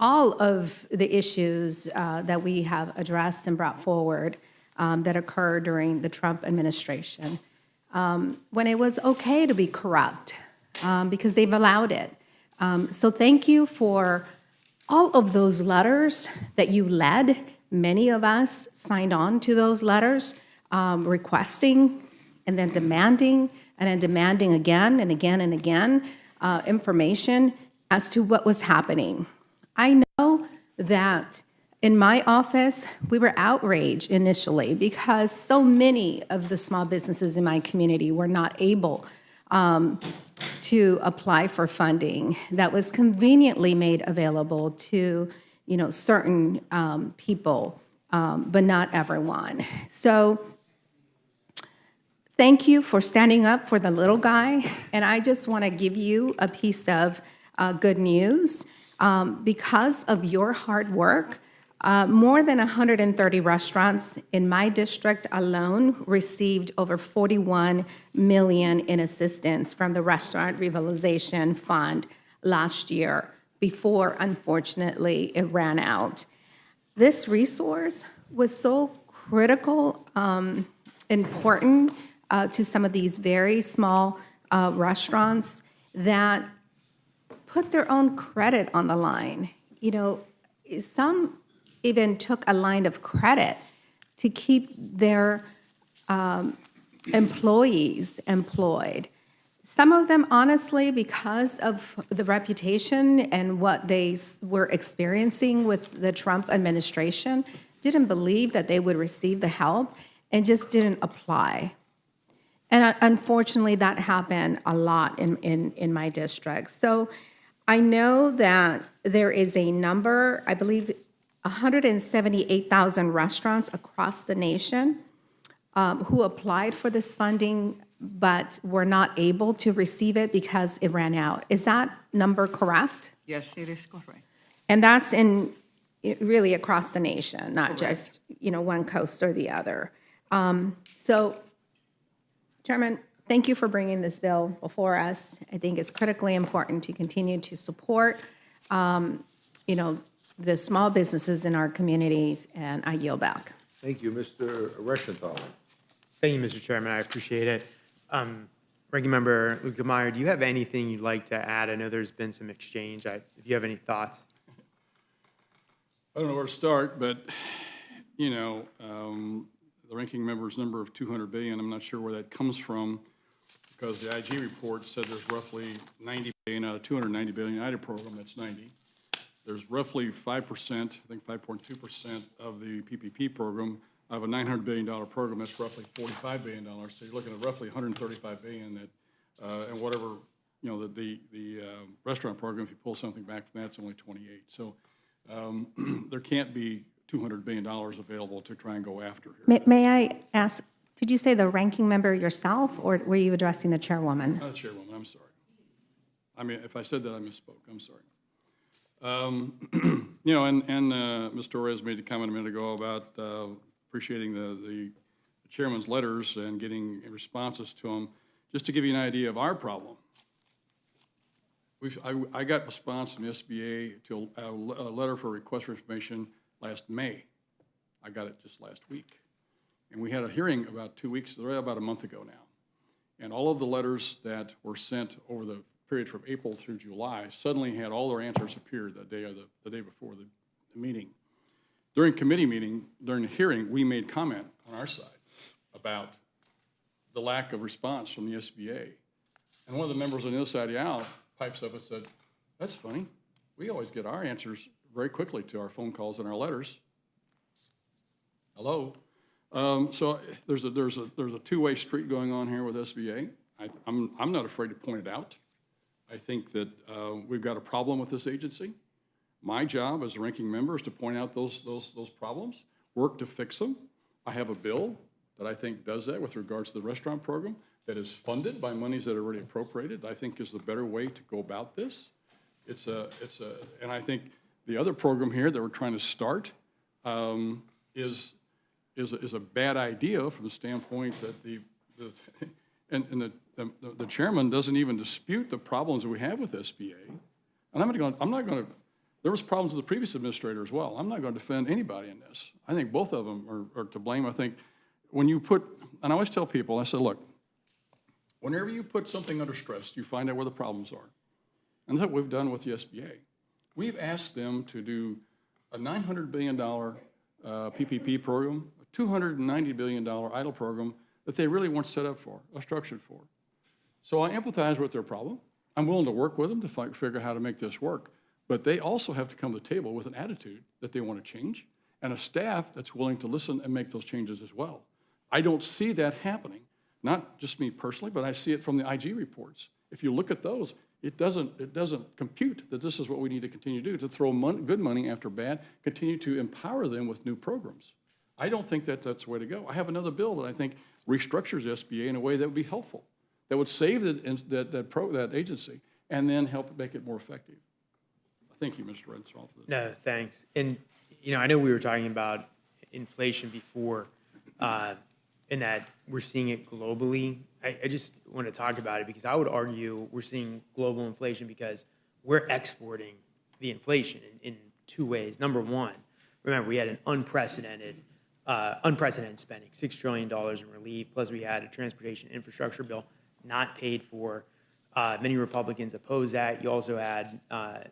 all of the issues that we have addressed and brought forward that occurred during the Trump administration, when it was okay to be corrupt, because they've allowed it. So thank you for all of those letters that you led. Many of us signed on to those letters, requesting and then demanding again and again and again information as to what was happening. I know that in my office, we were outraged initially because so many of the small businesses in my community were not able to apply for funding that was conveniently made available to, certain people, but not everyone. So thank you for standing up for the little guy. And I just want to give you a piece of good news. Because of your hard work, more than 130 restaurants in my district alone received over $41 million in assistance from the Restaurant Revitalization Fund last year before, unfortunately, it ran out. This resource was so critical, important to some of these very small restaurants that put their own credit on the line. Some even took a line of credit to keep their employees employed. Some of them, honestly, because of the reputation and what they were experiencing with the Trump administration, didn't believe that they would receive the help and just didn't apply. And unfortunately, that happened a lot in my district. So I know that there is a number, I believe 178,000 restaurants across the nation who applied for this funding but were not able to receive it because it ran out. Is that number correct? Yes, it is correct. And that's really across the nation, not just, one coast or the other. So, Chairman, thank you for bringing this bill before us. I think it's critically important to continue to support, the small businesses in our communities, and I yield back. Thank you, Mr. Reschenthal. Thank you, Mr. Chairman. I appreciate it. Ranking Member Lukemeyer, do you have anything you'd like to add? I know there's been some exchange. If you have any thoughts. I don't know where to start, but, the ranking member's number of 200 billion, I'm not sure where that comes from, because the IG report said there's roughly 90 billion out of 290 billion United program, that's 90. There's roughly 5%, I think 5.2% of the PPP program of a $900 billion program, that's roughly $45 billion. So you're looking at roughly $135 billion that, and whatever, the restaurant program, if you pull something back from that, it's only 28. So there can't be $200 billion available to try and go after here. May I ask, did you say the ranking member yourself, or were you addressing the chairwoman? Not Chairwoman, I'm sorry. I mean, if I said that, I misspoke, I'm sorry. Ms. Torres made a comment a minute ago about appreciating the chairman's letters and getting responses to them. Just to give you an idea of our problem, I got response from the SBA to a letter for request for information last May. I got it just last week. And we had a hearing about about a month ago now. And all of the letters that were sent over the period from April through July suddenly had all their answers appear the day before the meeting. During the hearing, we made comment on our side about the lack of response from the SBA. And one of the members on the other side of the aisle pipes up and said, "That's funny. We always get our answers very quickly to our phone calls and our letters." Hello? So there's a two-way street going on here with SBA. I'm not afraid to point it out. I think that we've got a problem with this agency. My job as a ranking member is to point out those problems, work to fix them. I have a bill that I think does that with regards to the restaurant program that is funded by monies that are already appropriated. I think is the better way to go about this. And I think the other program here that we're trying to start is is a bad idea from the standpoint that the chairman doesn't even dispute the problems that we have with SBA. And I'm not going to, there was problems with the previous administrator as well. I'm not going to defend anybody in this. I think both of them are to blame. I think when you put, and I always tell people, I said, look, whenever you put something under stress, you find out where the problems are. And that's what we've done with the SBA. We've asked them to do a $900 billion PPP program, a $290 billion EIDL program that they really weren't set up for, or structured for. So I empathize with their problem. I'm willing to work with them to figure out how to make this work. But they also have to come to the table with an attitude that they want to change and a staff that's willing to listen and make those changes as well. I don't see that happening, not just me personally, but I see it from the IG reports. If you look at those, it doesn't compute that this is what we need to continue to do, to throw good money after bad, continue to empower them with new programs. I don't think that that's the way to go. I have another bill that I think restructures the SBA in a way that would be helpful, that would save that agency, and then help make it more effective. Thank you, Mr. Renshaw, for that. No, thanks. And, I know we were talking about inflation before, and that we're seeing it globally. I just want to talk about it because I would argue we're seeing global inflation because we're exporting the inflation in two ways. Number one, remember, we had an unprecedented spending, $6 trillion in relief, plus we had a transportation infrastructure bill not paid for. Many Republicans opposed that. You also had a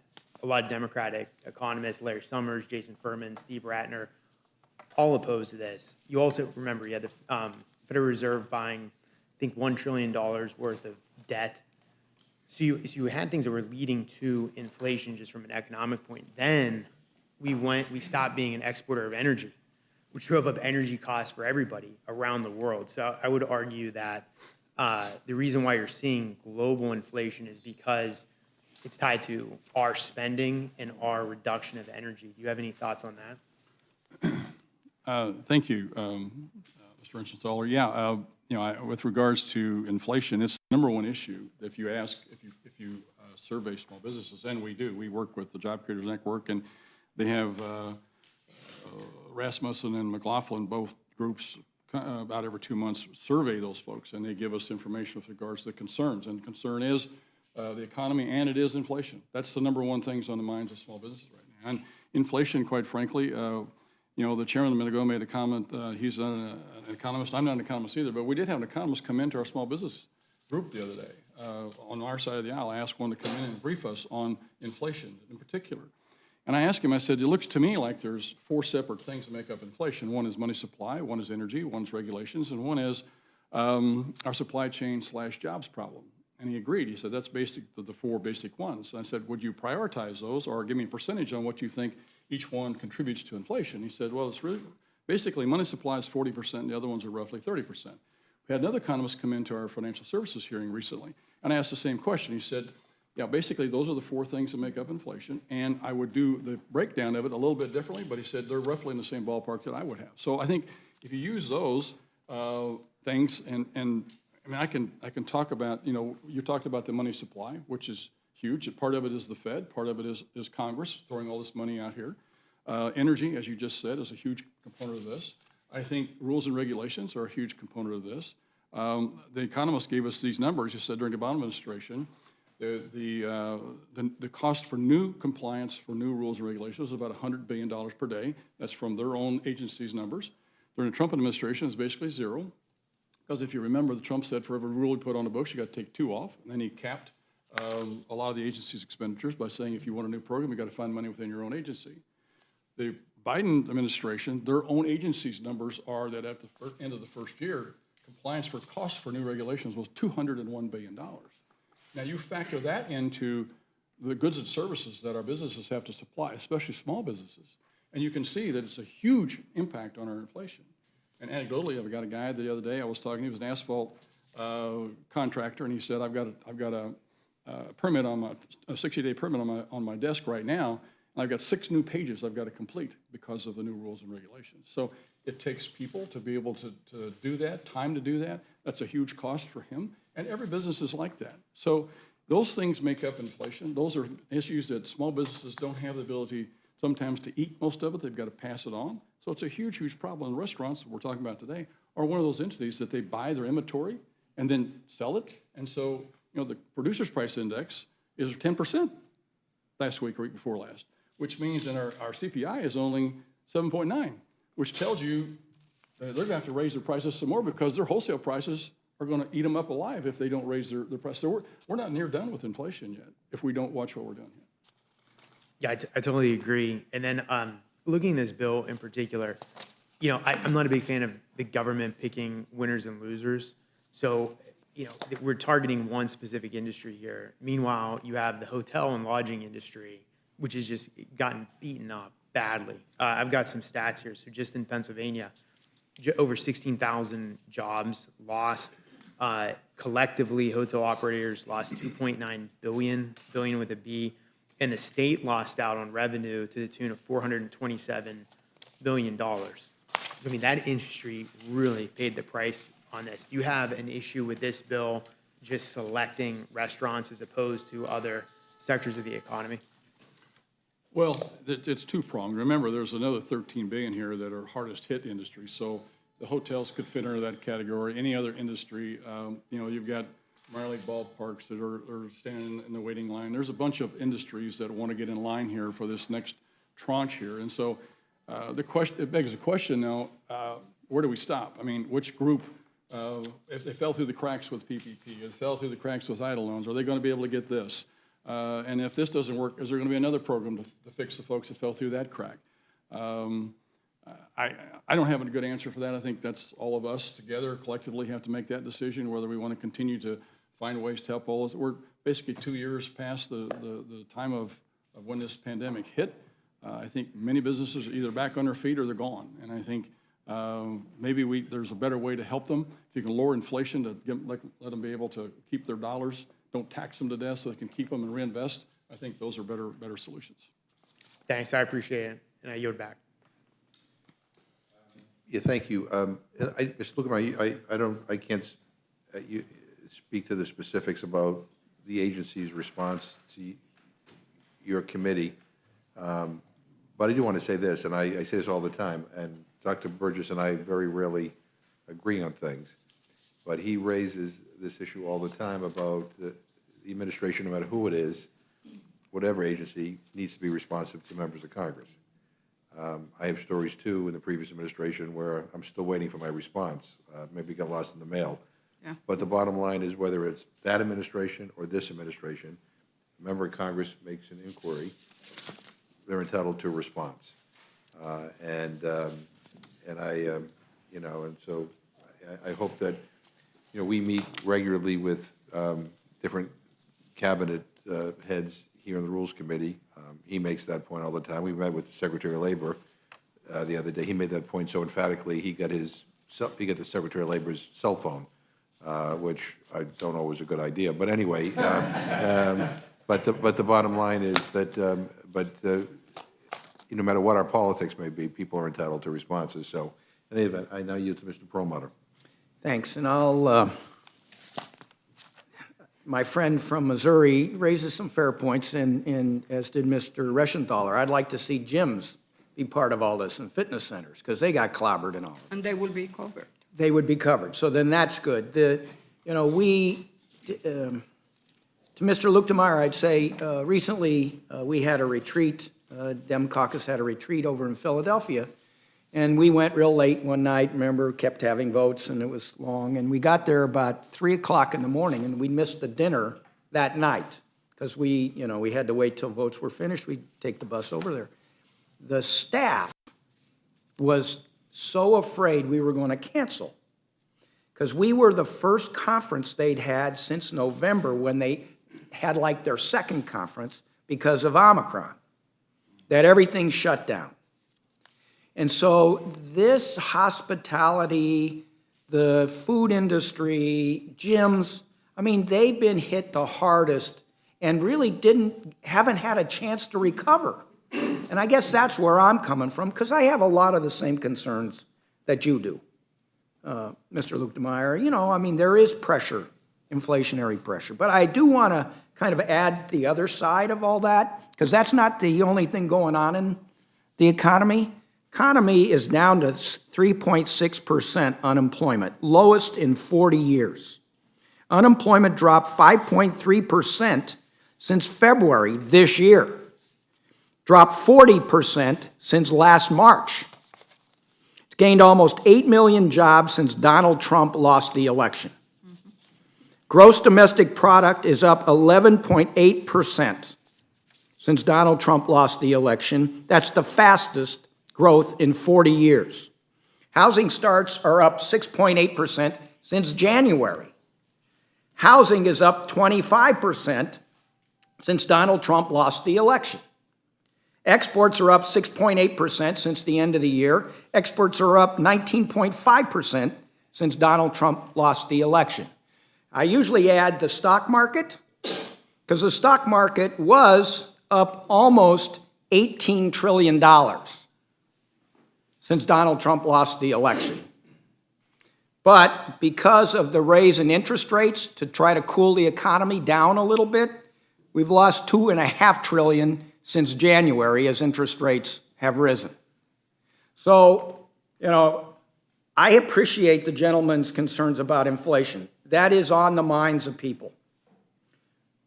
lot of Democratic economists, Larry Summers, Jason Furman, Steve Ratner, all opposed to this. You also, remember, you had the Federal Reserve buying, I think, $1 trillion worth of debt. So you had things that were leading to inflation just from an economic point. Then we stopped being an exporter of energy, which drove up energy costs for everybody around the world. So I would argue that the reason why you're seeing global inflation is because it's tied to our spending and our reduction of energy. Do you have any thoughts on that? Thank you, Mr. Renshaw. Yeah, with regards to inflation, it's the number one issue. If you survey small businesses, and we do, we work with the Job Creators Network, and they have Rasmussen and McLaughlin, both groups, about every 2 months survey those folks, and they give us information with regards to the concerns. And the concern is the economy, and it is inflation. That's the number one things on the minds of small businesses right now. And inflation, quite frankly, the chairman a minute ago made a comment. He's not an economist. I'm not an economist either, but we did have an economist come into our small business group the other day. On our side of the aisle, I asked one to come in and brief us on inflation in particular. And I asked him, I said, it looks to me like there's 4 separate things that make up inflation. One is money supply, one is energy, one is regulations, and one is our supply chain / jobs problem. And he agreed. He said, that's the 4 basic ones. And I said, would you prioritize those or give me a percentage on what you think each one contributes to inflation? He said, well, it's really, basically money supply is 40%, and the other ones are roughly 30%. We had another economist come into our financial services hearing recently, and I asked the same question. He said, yeah, basically those are the 4 things that make up inflation, and I would do the breakdown of it a little bit differently, but he said they're roughly in the same ballpark that I would have. So I think if you use those things, and I mean, I can talk about, you talked about the money supply, which is huge. Part of it is the Fed. Part of it is Congress throwing all this money out here. Energy, as you just said, is a huge component of this. I think rules and regulations are a huge component of this. The economist gave us these numbers. He said during the Obama administration, the cost for new compliance for new rules and regulations is about $100 billion per day. That's from their own agency's numbers. During the Trump administration, it's basically zero. Because if you remember, Trump said for every rule he put on the books, you got to take 2 off. And then he capped a lot of the agency's expenditures by saying if you want a new program, you got to find money within your own agency. The Biden administration, their own agency's numbers are that at the end of the first year, compliance for costs for new regulations was $201 billion. Now you factor that into the goods and services that our businesses have to supply, especially small businesses, and you can see that it's a huge impact on our inflation. And anecdotally, I've got a guy the other day I was talking. He was an asphalt contractor, and he said, "I've got a permit on a 60-day permit on my desk right now, and I've got 6 new pages I've got to complete because of the new rules and regulations." So it takes people to be able to do that, time to do that. That's a huge cost for him, and every business is like that. So those things make up inflation. Those are issues that small businesses don't have the ability sometimes to eat most of it, they've got to pass it on. So it's a huge, huge problem. And restaurants that we're talking about today are one of those entities that they buy their inventory and then sell it. And so, the producer's price index is 10% last week or week before last, which means that our CPI is only 7.9, which tells you that they're going to have to raise their prices some more because their wholesale prices are going to eat them up alive if they don't raise their price. So we're not near done with inflation yet if we don't watch what we're doing here. Yeah, I totally agree. And then looking at this bill in particular, I'm not a big fan of the government picking winners and losers. So, we're targeting one specific industry here. Meanwhile, you have the hotel and lodging industry, which has just gotten beaten up badly. I've got some stats here. So just in Pennsylvania, over 16,000 jobs lost. Collectively, hotel operators lost $2.9 billion with a B, and the state lost out on revenue to the tune of $427 billion. I mean, that industry really paid the price on this. Do you have an issue with this bill just selecting restaurants as opposed to other sectors of the economy? Well, it's two-pronged. Remember, there's another 13 billion here that are hardest hit industries. So the hotels could fit under that category. Any other industry, you've got minor league ballparks that are standing in the waiting line. There's a bunch of industries that want to get in line here for this next tranche here. And so it begs the question now, where do we stop? I mean, which group, if they fell through the cracks with PPP, if they fell through the cracks with EIDL loans, are they going to be able to get this? And if this doesn't work, is there going to be another program to fix the folks that fell through that crack? I don't have a good answer for that. I think that's all of us together collectively have to make that decision, whether we want to continue to find ways to help all of us. We're basically 2 years past the time of when this pandemic hit. I think many businesses are either back on their feet or they're gone. And I think maybe there's a better way to help them. If you can lower inflation to let them be able to keep their dollars, don't tax them to death so they can keep them and reinvest, I think those are better solutions. Thanks, I appreciate it, and I yield back. Yeah, thank you. Mr. Lukemeyer, I can't speak to the specifics about the agency's response to your committee, but I do want to say this, and I say this all the time, and Dr. Burgess and I very rarely agree on things, but he raises this issue all the time about the administration, no matter who it is, whatever agency, needs to be responsive to members of Congress. I have stories, too, in the previous administration where I'm still waiting for my response. Maybe it got lost in the mail. Yeah. But the bottom line is whether it's that administration or this administration, a member of Congress makes an inquiry, they're entitled to a response. And so I hope that, we meet regularly with different cabinet heads here in the Rules Committee. He makes that point all the time. We met with the Secretary of Labor the other day. He made that point so emphatically. He got the Secretary of Labor's cell phone, which I don't know was a good idea. But anyway, but the bottom line is that no matter what our politics may be, people are entitled to responses. So in any event, I now yield to Mr. Perlmutter. Thanks, and my friend from Missouri raises some fair points, and as did Mr. Reschenthaler. I'd like to see gyms be part of all this and fitness centers, because they got clobbered and all. And they will be covered. They would be covered, so then that's good. To Mr. Lukemeyer, I'd say recently we had a retreat, Dem Caucus had a retreat over in Philadelphia, and we went real late one night, remember, kept having votes, and it was long, and we got there about 3 o'clock in the morning, and we missed the dinner that night, because we had to wait till votes were finished. We'd take the bus over there. The staff was so afraid we were going to cancel, because we were the first conference they'd had since November, when they had like their second conference because of Omicron, that everything shut down. And so this hospitality, the food industry, gyms, I mean, they've been hit the hardest and really haven't had a chance to recover. And I guess that's where I'm coming from, because I have a lot of the same concerns that you do, Mr. Lukemeyer. There is pressure, inflationary pressure. But I do want to kind of add the other side of all that, because that's not the only thing going on the economy? Economy is down to 3.6% unemployment, lowest in 40 years. Unemployment dropped 5.3% since February this year, dropped 40% since last March. It's gained almost 8 million jobs since Donald Trump lost the election. Gross domestic product is up 11.8% since Donald Trump lost the election. That's the fastest growth in 40 years. Housing starts are up 6.8% since January. Housing is up 25% since Donald Trump lost the election. Exports are up 6.8% since the end of the year. Exports are up 19.5% since Donald Trump lost the election. I usually add the stock market because the stock market was up almost $18 trillion since Donald Trump lost the election. But because of the raise in interest rates to try to cool the economy down a little bit, we've lost $2.5 trillion since January as interest rates have risen. So, I appreciate the gentleman's concerns about inflation. That is on the minds of people.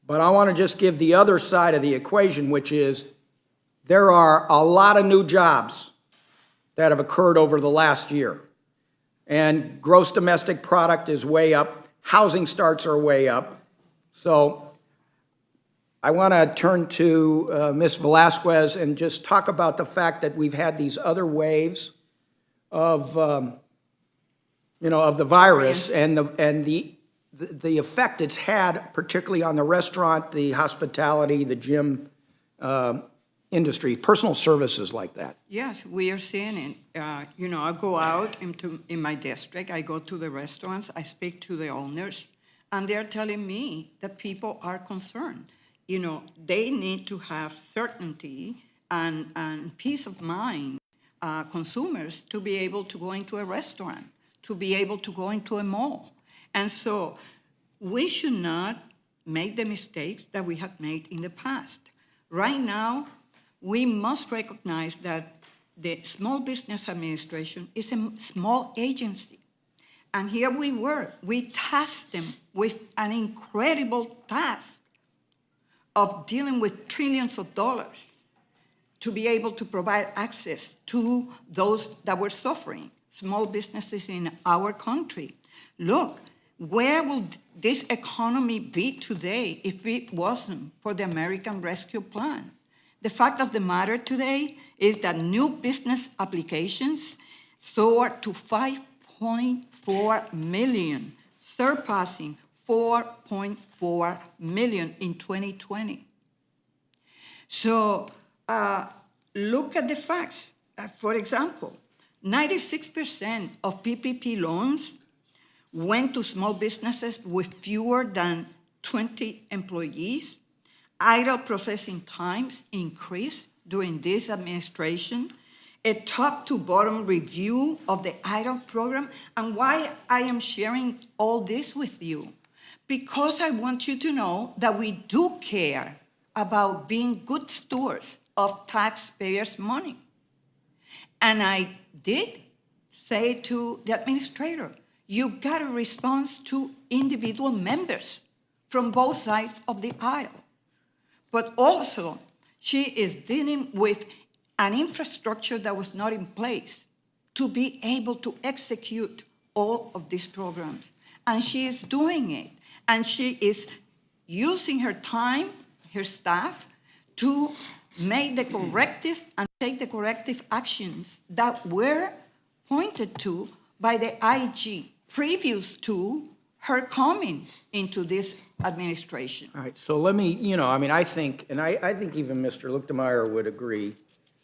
But I want to just give the other side of the equation, which is there are a lot of new jobs that have occurred over the last year. And gross domestic product is way up. Housing starts are way up. So I want to turn to Ms. Velasquez and just talk about the fact that we've had these other waves of the virus and the effect it's had, particularly on the restaurant, the hospitality, the gym industry, personal services like that. Yes, we are seeing it. I go out in my district, I go to the restaurants, I speak to the owners, and they're telling me that people are concerned. They need to have certainty and peace of mind, consumers, to be able to go into a restaurant, to be able to go into a mall. And so we should not make the mistakes that we have made in the past. Right now, we must recognize that the Small Business Administration is a small agency. And here we tasked them with an incredible task of dealing with trillions of dollars to be able to provide access to those that were suffering, small businesses in our country. Look, where will this economy be today if it wasn't for the American Rescue Plan? The fact of the matter today is that new business applications soared to 5.4 million, surpassing 4.4 million in 2020. So look at the facts. For example, 96% of PPP loans went to small businesses with fewer than 20 employees. Idle processing times increased during this administration. A top-to-bottom review of the idle program. And why I am sharing all this with you? Because I want you to know that we do care about being good stewards of taxpayers' money. And I did say to the administrator, you got a response to individual members from both sides of the aisle. But also, she is dealing with an infrastructure that was not in place to be able to execute all of these programs. And she is doing it. And she is using her time, her staff, to make the corrective and take the corrective actions that were pointed to by the IG previous to her coming into this administration. All right, so let me, I think, and I think even Mr. Luchtemeier would agree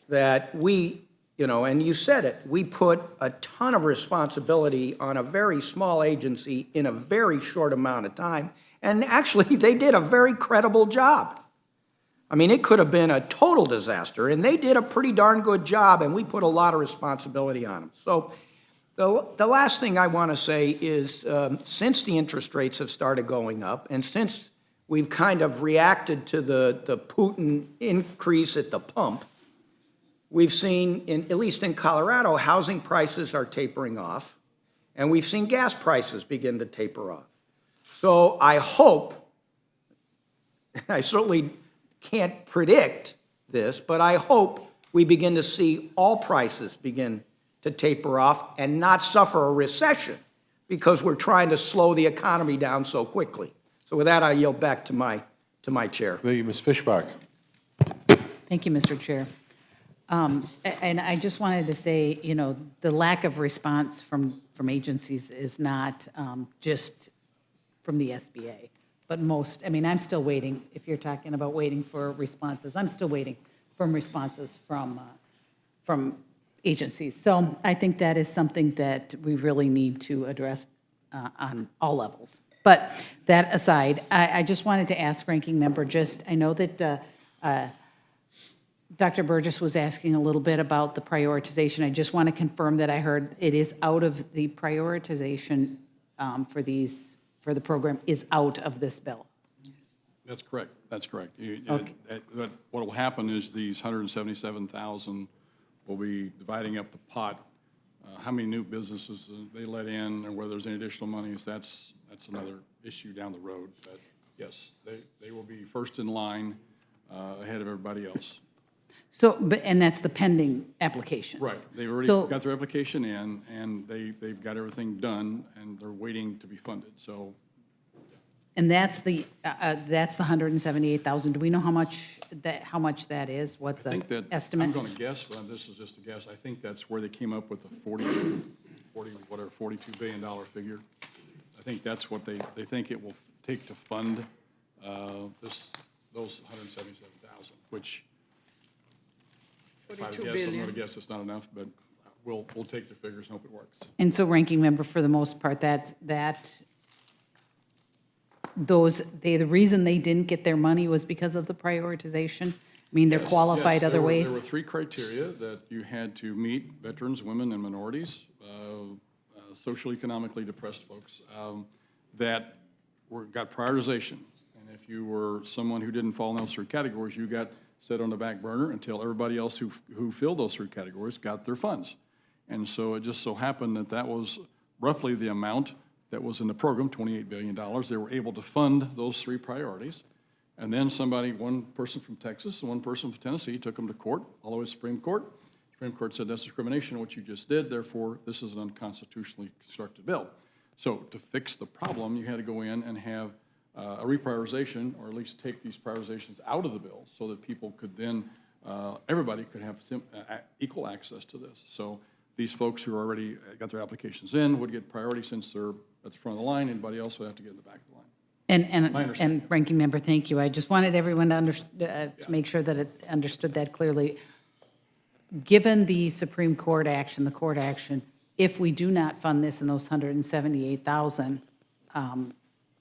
that we, and you said it, we put a ton of responsibility on a very small agency in a very short amount of time, and actually they did a very credible job. I mean, it could have been a total disaster, and they did a pretty darn good job, and we put a lot of responsibility on them. So the last thing I want to say is since the interest rates have started going up, and since we've kind of reacted to the Putin increase at the pump, we've seen, at least in Colorado, housing prices are tapering off, and we've seen gas prices begin to taper off. So I hope, I certainly can't predict this, but I hope we begin to see all prices begin to taper off and not suffer a recession because we're trying to slow the economy down so quickly. So with that, I yield back to my chair. Thank you, Ms. Fishbach. Thank you, Mr. Chair. And I just wanted to say, you know, the lack of response from agencies is not just from the SBA, but most, I mean, I'm still waiting, if you're talking about waiting for responses, I'm still waiting for responses from agencies. So I think that is something that we really need to address on all levels. But that aside, I just wanted to ask Ranking Member, I know that Dr. Burgess was asking a little bit about the prioritization. I just want to confirm that I heard it is out of the prioritization for the program is out of this bill. That's correct. That's correct. Okay. What will happen is these 177,000 will be dividing up the pot. How many new businesses they let in, or whether there's any additional monies, that's another issue down the road. But yes, they will be first in line ahead of everybody else. So, and that's the pending applications. Right. They've already So- got their application in, and they've got everything done, and they're waiting to be funded. So And that's the 178,000. Do we know how much that is? What I the think that, estimate? I'm going to guess, but this is just a guess. I think that's where they came up with the 42 billion dollar figure. I think that's what they think it will take to fund those 177,000, which if I 42 guess, I'm going billion. to guess it's not enough, but we'll take their figures and hope it works. And so, Ranking Member, for the most part, the reason they didn't get their money was because of the prioritization? I mean, they're Yes, qualified yes. other ways? There were three criteria that you had to meet: veterans, women, and minorities, socially, economically depressed folks, that got prioritization. And if you were someone who didn't fall in those three categories, you got set on the back burner until everybody else who filled those three categories got their funds. And so it just so happened that was roughly the amount that was in the program, $28 billion. They were able to fund those three priorities. And then one person from Texas and one person from Tennessee took them to court, all the way to Supreme Court. Supreme Court said that's discrimination, what you just did, therefore this is an unconstitutionally constructed bill. So to fix the problem, you had to go in and have a reprioritization, or at least take these prioritizations out of the bill so that people could then, everybody could have equal access to this. So these folks who already got their applications in would get priority since they're at the front of the line. Anybody else would have to get in the back of the line. And Ranking Member, thank you. I just wanted everyone to make sure that it understood that clearly. Given the Supreme Court action, the court action, if we do not fund this and those 178,000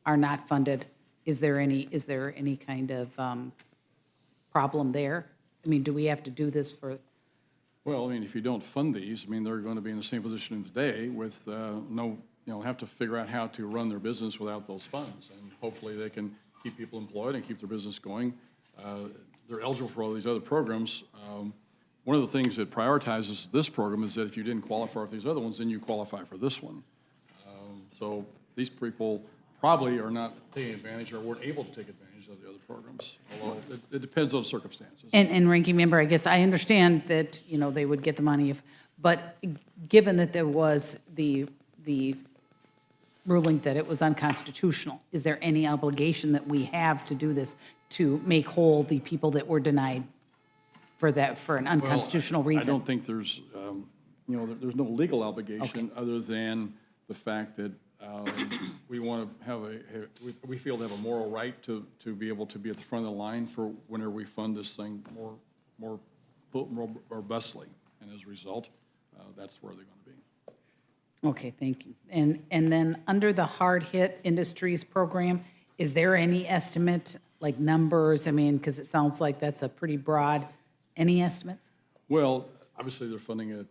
are not funded, is there any kind of problem there? I mean, do we have to do this for? Well, I mean, if you don't fund these, I mean, they're going to be in the same position today with have to figure out how to run their business without those funds. And hopefully they can keep people employed and keep their business going. They're eligible for all these other programs. One of the things that prioritizes this program is that if you didn't qualify for these other ones, then you qualify for this one. So these people probably are not taking advantage or weren't able to take advantage of the other programs, although it depends on circumstances. And Ranking Member, I guess I understand that, they would get the money but given that there was the ruling that it was unconstitutional, is there any obligation that we have to do this to make whole the people that were denied for an unconstitutional reason? I don't think there's, there's no legal obligation other than the fact that we want to have we feel to have a moral right to be able to be at the front of the line for whenever we fund this thing more robustly. And as a result, that's where they're going to be. Okay, thank you. And then under the hard-hit industries program, is there any estimate, like numbers? I mean, because it sounds like that's a pretty broad, any estimates? Well, obviously they're funding it at,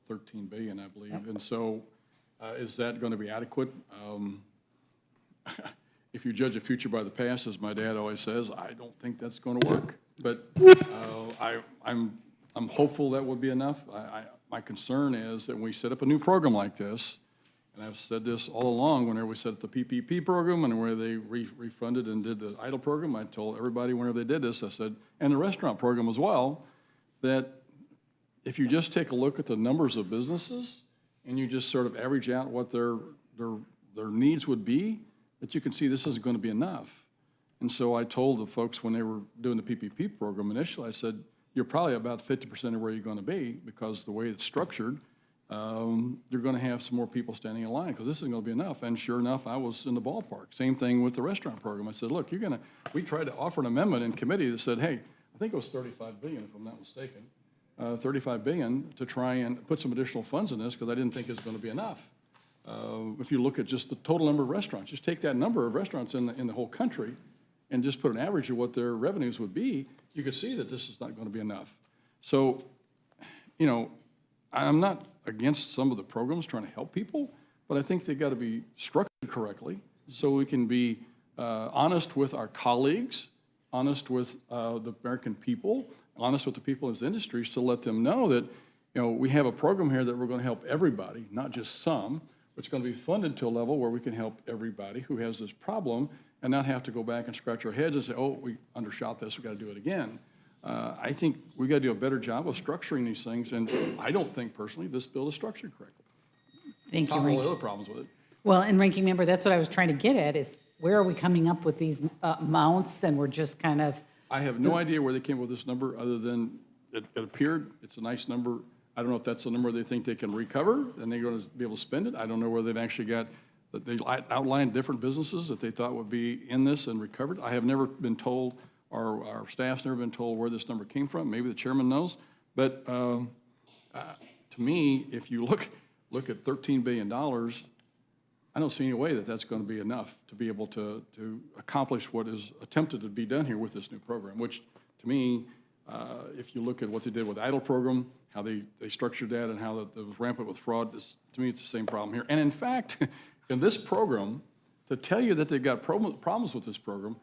$13 billion, I believe. Yep. And so is that going to be adequate? If you judge a future by the past, as my dad always says, I don't think that's going to work. But I'm I'm hopeful that would be enough. My concern is that when we set up a new program like this, and I've said this all along, whenever we set up the PPP program and where they refunded and did the EIDL program, I told everybody whenever they did this, I said, and the restaurant program as well, that if you just take a look at the numbers of businesses and you just sort of average out what their needs would be, that you can see this isn't going to be enough. And so I told the folks when they were doing the PPP program initially, I said, you're probably about 50% of where you're going to be because the way it's structured, you're going to have some more people standing in line because this isn't going to be enough. And sure enough, I was in the ballpark. Same thing with the restaurant program. I said, look, we tried to offer an amendment in committee that said, hey, I think it was $35 billion, if I'm not mistaken, $35 billion to try and put some additional funds in this because I didn't think it was going to be enough. If you look at just the total number of restaurants, just take that number of restaurants in the whole country and just put an average of what their revenues would be, you could see that this is not going to be enough. So, I'm not against some of the programs trying to help people, but I think they've got to be structured correctly so we can be honest with our colleagues, honest with the American people, honest with the people in these industries to let them know that, we have a program here that we're going to help everybody, not just some. It's going to be funded to a level where we can help everybody who has this problem and not have to go back and scratch our heads and say, oh, we undershot this, we got to do it again. I think we got to do a better job of structuring these things, and I don't think personally this bill is structured correctly. Thank you, All the Ranking. other problems with it. Well, and Ranking Member, that's what I was trying to get at, is where are we coming up with these amounts, and we're just kind of, I have no idea where they came up with this number other than it appeared, it's a nice number. I don't know if that's the number they think they can recover and they're going to be able to spend it. I don't know where they've actually got, that they outlined different businesses that they thought would be in this and recovered. I have never been told, or our staff's never been told where this number came from. Maybe the chairman knows. But to me, if you look at $13 billion, I don't see any way that that's going to be enough to be able to accomplish what is attempted to be done here with this new program, which to me, if you look at what they did with the EIDL program, how they structured that and how it was rampant with fraud, to me, it's the same problem here. And in fact, in this program, to tell you that they've got problems with this program,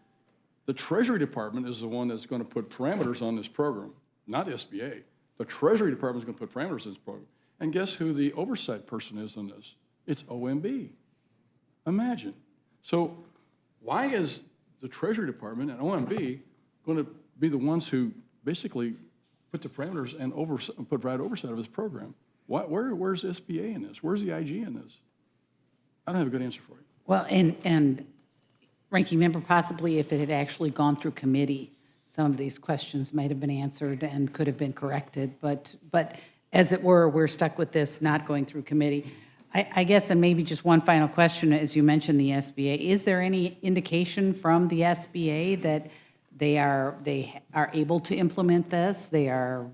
the Treasury Department is the one that's going to put parameters on this program, not SBA. The Treasury Department is going to put parameters on this program. And guess who the oversight person is on this? It's OMB. Imagine. So why is the Treasury Department and OMB going to be the ones who basically put the parameters and provide oversight of this program? Where's SBA in this? Where's the IG in this? I don't have a good answer for you. well, and Ranking Member, possibly if it had actually gone through committee, some of these questions might have been answered and could have been corrected, but as it were, we're stuck with this not going through committee. I guess, and maybe just one final question, as you mentioned the SBA, is there any indication from the SBA that they are able to implement this? They have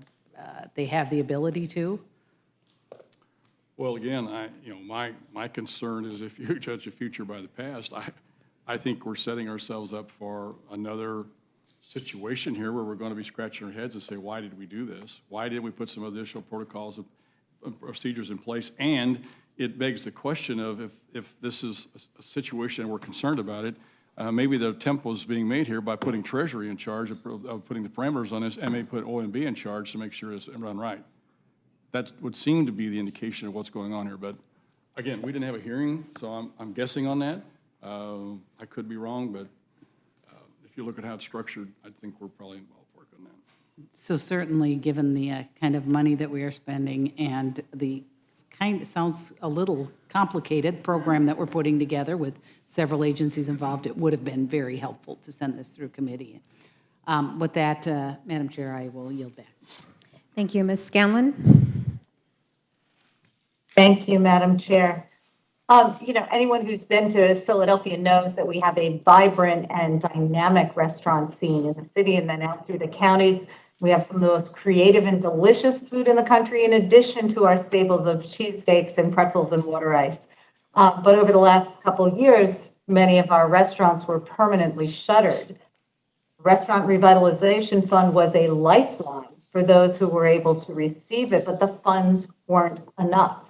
the ability to? Well, again, my concern is if you judge the future by the past, I think we're setting ourselves up for another situation here where we're going to be scratching our heads and say, why did we do this? Why didn't we put some additional protocols and procedures in place? And it begs the question of if this is a situation and we're concerned about it, maybe the attempt was being made here by putting Treasury in charge of putting the parameters on this and maybe put OMB in charge to make sure it's run right. That would seem to be the indication of what's going on here. But again, we didn't have a hearing, so I'm guessing on that. I could be wrong, but if you look at how it's structured, I think we're probably in ballpark on that. So certainly, given the kind of money that we are spending and the it sounds a little complicated program that we're putting together with several agencies involved, it would have been very helpful to send this through committee. With that, Madam Chair, I will yield back. Thank you. Ms. Scanlon? Thank you, Madam Chair. Anyone who's been to Philadelphia knows that we have a vibrant and dynamic restaurant scene in the city and then out through the counties. We have some of the most creative and delicious food in the country, in addition to our staples of cheesesteaks and pretzels and water ice. But over the last couple of years, many of our restaurants were permanently shuttered. Restaurant Revitalization Fund was a lifeline for those who were able to receive it, but the funds weren't enough.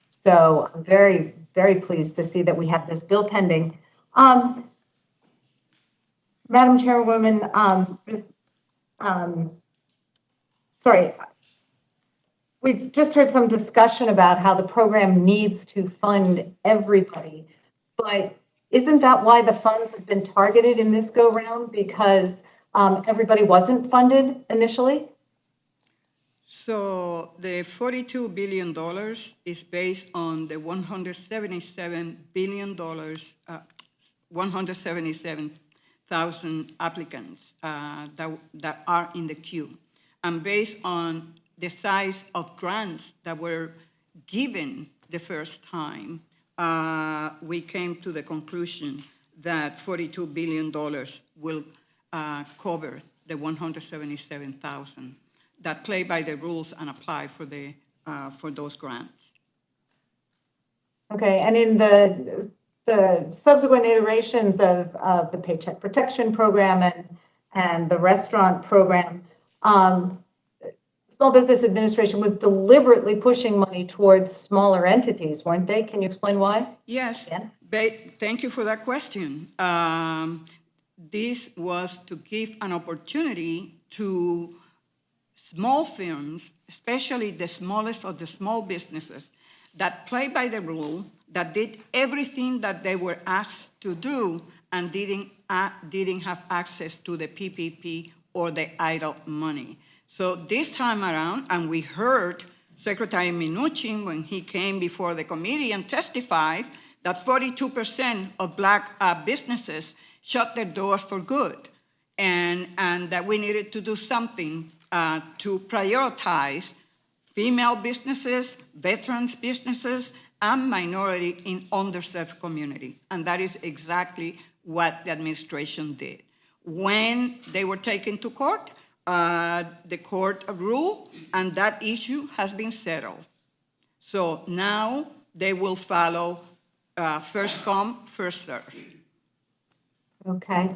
So I'm very, very pleased to see that we have this bill pending. Madam Chairwoman, we've just heard some discussion about how the program needs to fund everybody. But isn't that why the funds have been targeted in this go-round? Because everybody wasn't funded initially? So the $42 billion is based on the $177 billion, 177,000 applicants that are in the queue. And based on the size of grants that were given the first time, we came to the conclusion that $42 billion will cover the 177,000 that play by the rules and apply for those grants. Okay, and in the subsequent iterations of the Paycheck Protection Program and the restaurant program, Small Business Administration was deliberately pushing money towards smaller entities, weren't they? Can you explain why? Yes, Yeah. Thank you for that question. This was to give an opportunity to small firms, especially the smallest of the small businesses, that play by the rule, that did everything that they were asked to do and didn't have access to the PPP or the idle money. So this time around, and we heard Secretary Mnuchin when he came before the committee and testified that 42% of Black businesses shut their doors for good, and that we needed to do something to prioritize female businesses, veterans businesses, and minority in underserved community. And that is exactly what the administration did. When they were taken to court, the court ruled, and that issue has been settled. So now they will follow first come, first serve. Okay.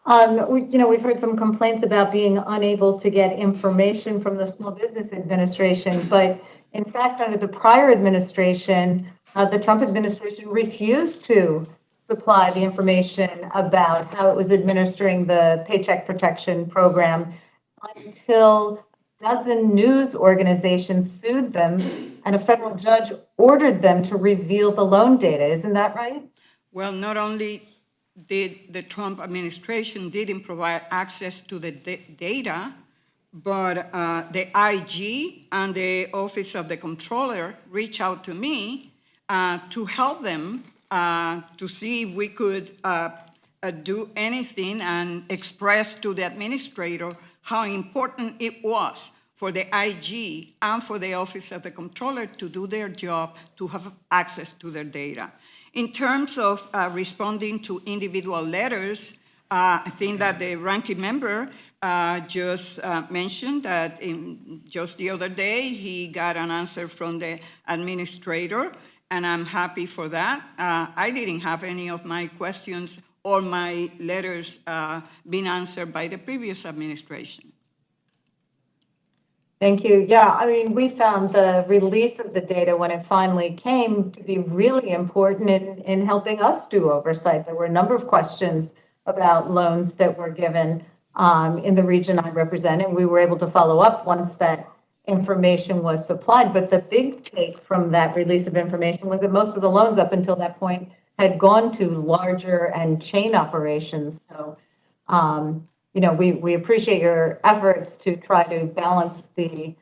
We've heard some complaints about being unable to get information from the Small Business Administration, but in fact, under the prior administration, the Trump administration refused to supply the information about how it was administering the Paycheck Protection Program until a dozen news organizations sued them, and a federal judge ordered them to reveal the loan data. Isn't that right? Well, not only did the Trump administration didn't provide access to the data, but the IG and the Office of the Comptroller reached out to me to help them to see if we could do anything and express to the administrator how important it was for the IG and for the Office of the Comptroller to do their job, to have access to their data. In terms of responding to individual letters, I think that the ranking member just mentioned that just the other day, he got an answer from the administrator, and I'm happy for that. I didn't have any of my questions or my letters being answered by the previous administration. Thank you. Yeah, we found the release of the data when it finally came to be really important in helping us do oversight. There were a number of questions about loans that were given in the region I represent, and we were able to follow up once that information was supplied. But the big take from that release of information was that most of the loans up until that point had gone to larger and chain operations. So, we appreciate your efforts to try to balance the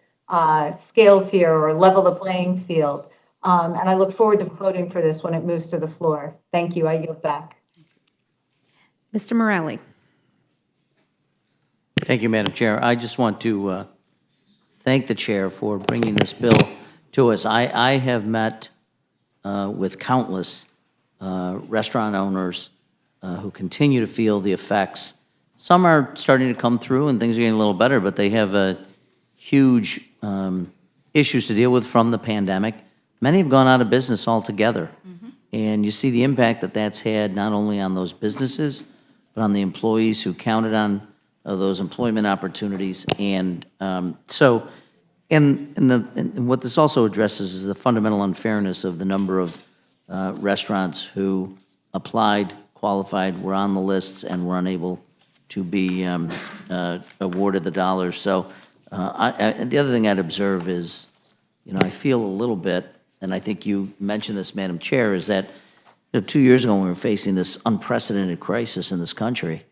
scales here or level the playing field. And I look forward to voting for this when it moves to the floor. Thank you. I yield back. Mr. Morelli. Thank you, Madam Chair. I just want to thank the chair for bringing this bill to us. I have met with countless restaurant owners who continue to feel the effects. Some are starting to come through and things are getting a little better, but they have huge issues to deal with from the pandemic. Many have gone out of business altogether. And you see the impact that that's had not only on those businesses, but on the employees who counted on those employment opportunities. And so, and what this also addresses is the fundamental unfairness of the number of restaurants who applied, qualified, were on the lists, and were unable to be awarded the dollars. So the other thing I'd observe is I feel a little bit, and I think you mentioned this, Madam Chair, is that 2 years ago, when we were facing this unprecedented crisis in this country,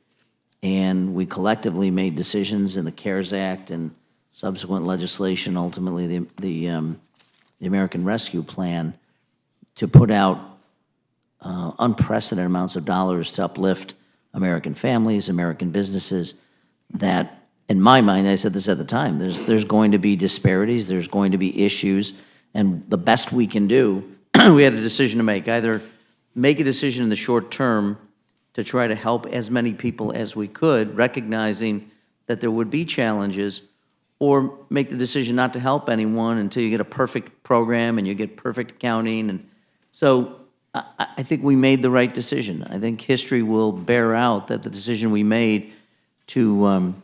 and we collectively made decisions in the CARES Act and subsequent legislation, ultimately the American Rescue Plan, to put out unprecedented amounts of dollars to uplift American families, American businesses, that, in my mind, I said this at the time, there's going to be disparities, there's going to be issues, and the best we can do, we had a decision to make, either make a decision in the short term to try to help as many people as we could, recognizing that there would be challenges, or make the decision not to help anyone until you get a perfect program and you get perfect accounting. And so I think we made the right decision. I think history will bear out that the decision we made to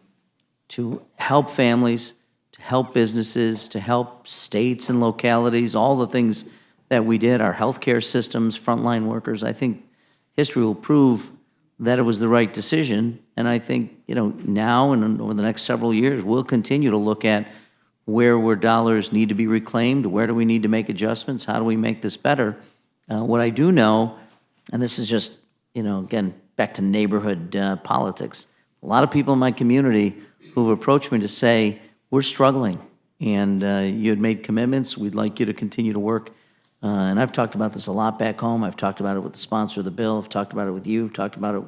help families, to help businesses, to help states and localities, all the things that we did, our healthcare systems, frontline workers, I think history will prove that it was the right decision. And I think, now and over the next several years, we'll continue to look at where dollars need to be reclaimed, where do we need to make adjustments, how do we make this better? What I do know, and this is just, again, back to neighborhood politics, a lot of people in my community who have approached me to say, we're struggling, and you had made commitments, we'd like you to continue to work. And I've talked about this a lot back home. I've talked about it with the sponsor of the bill. I've talked about it with you. I've talked about it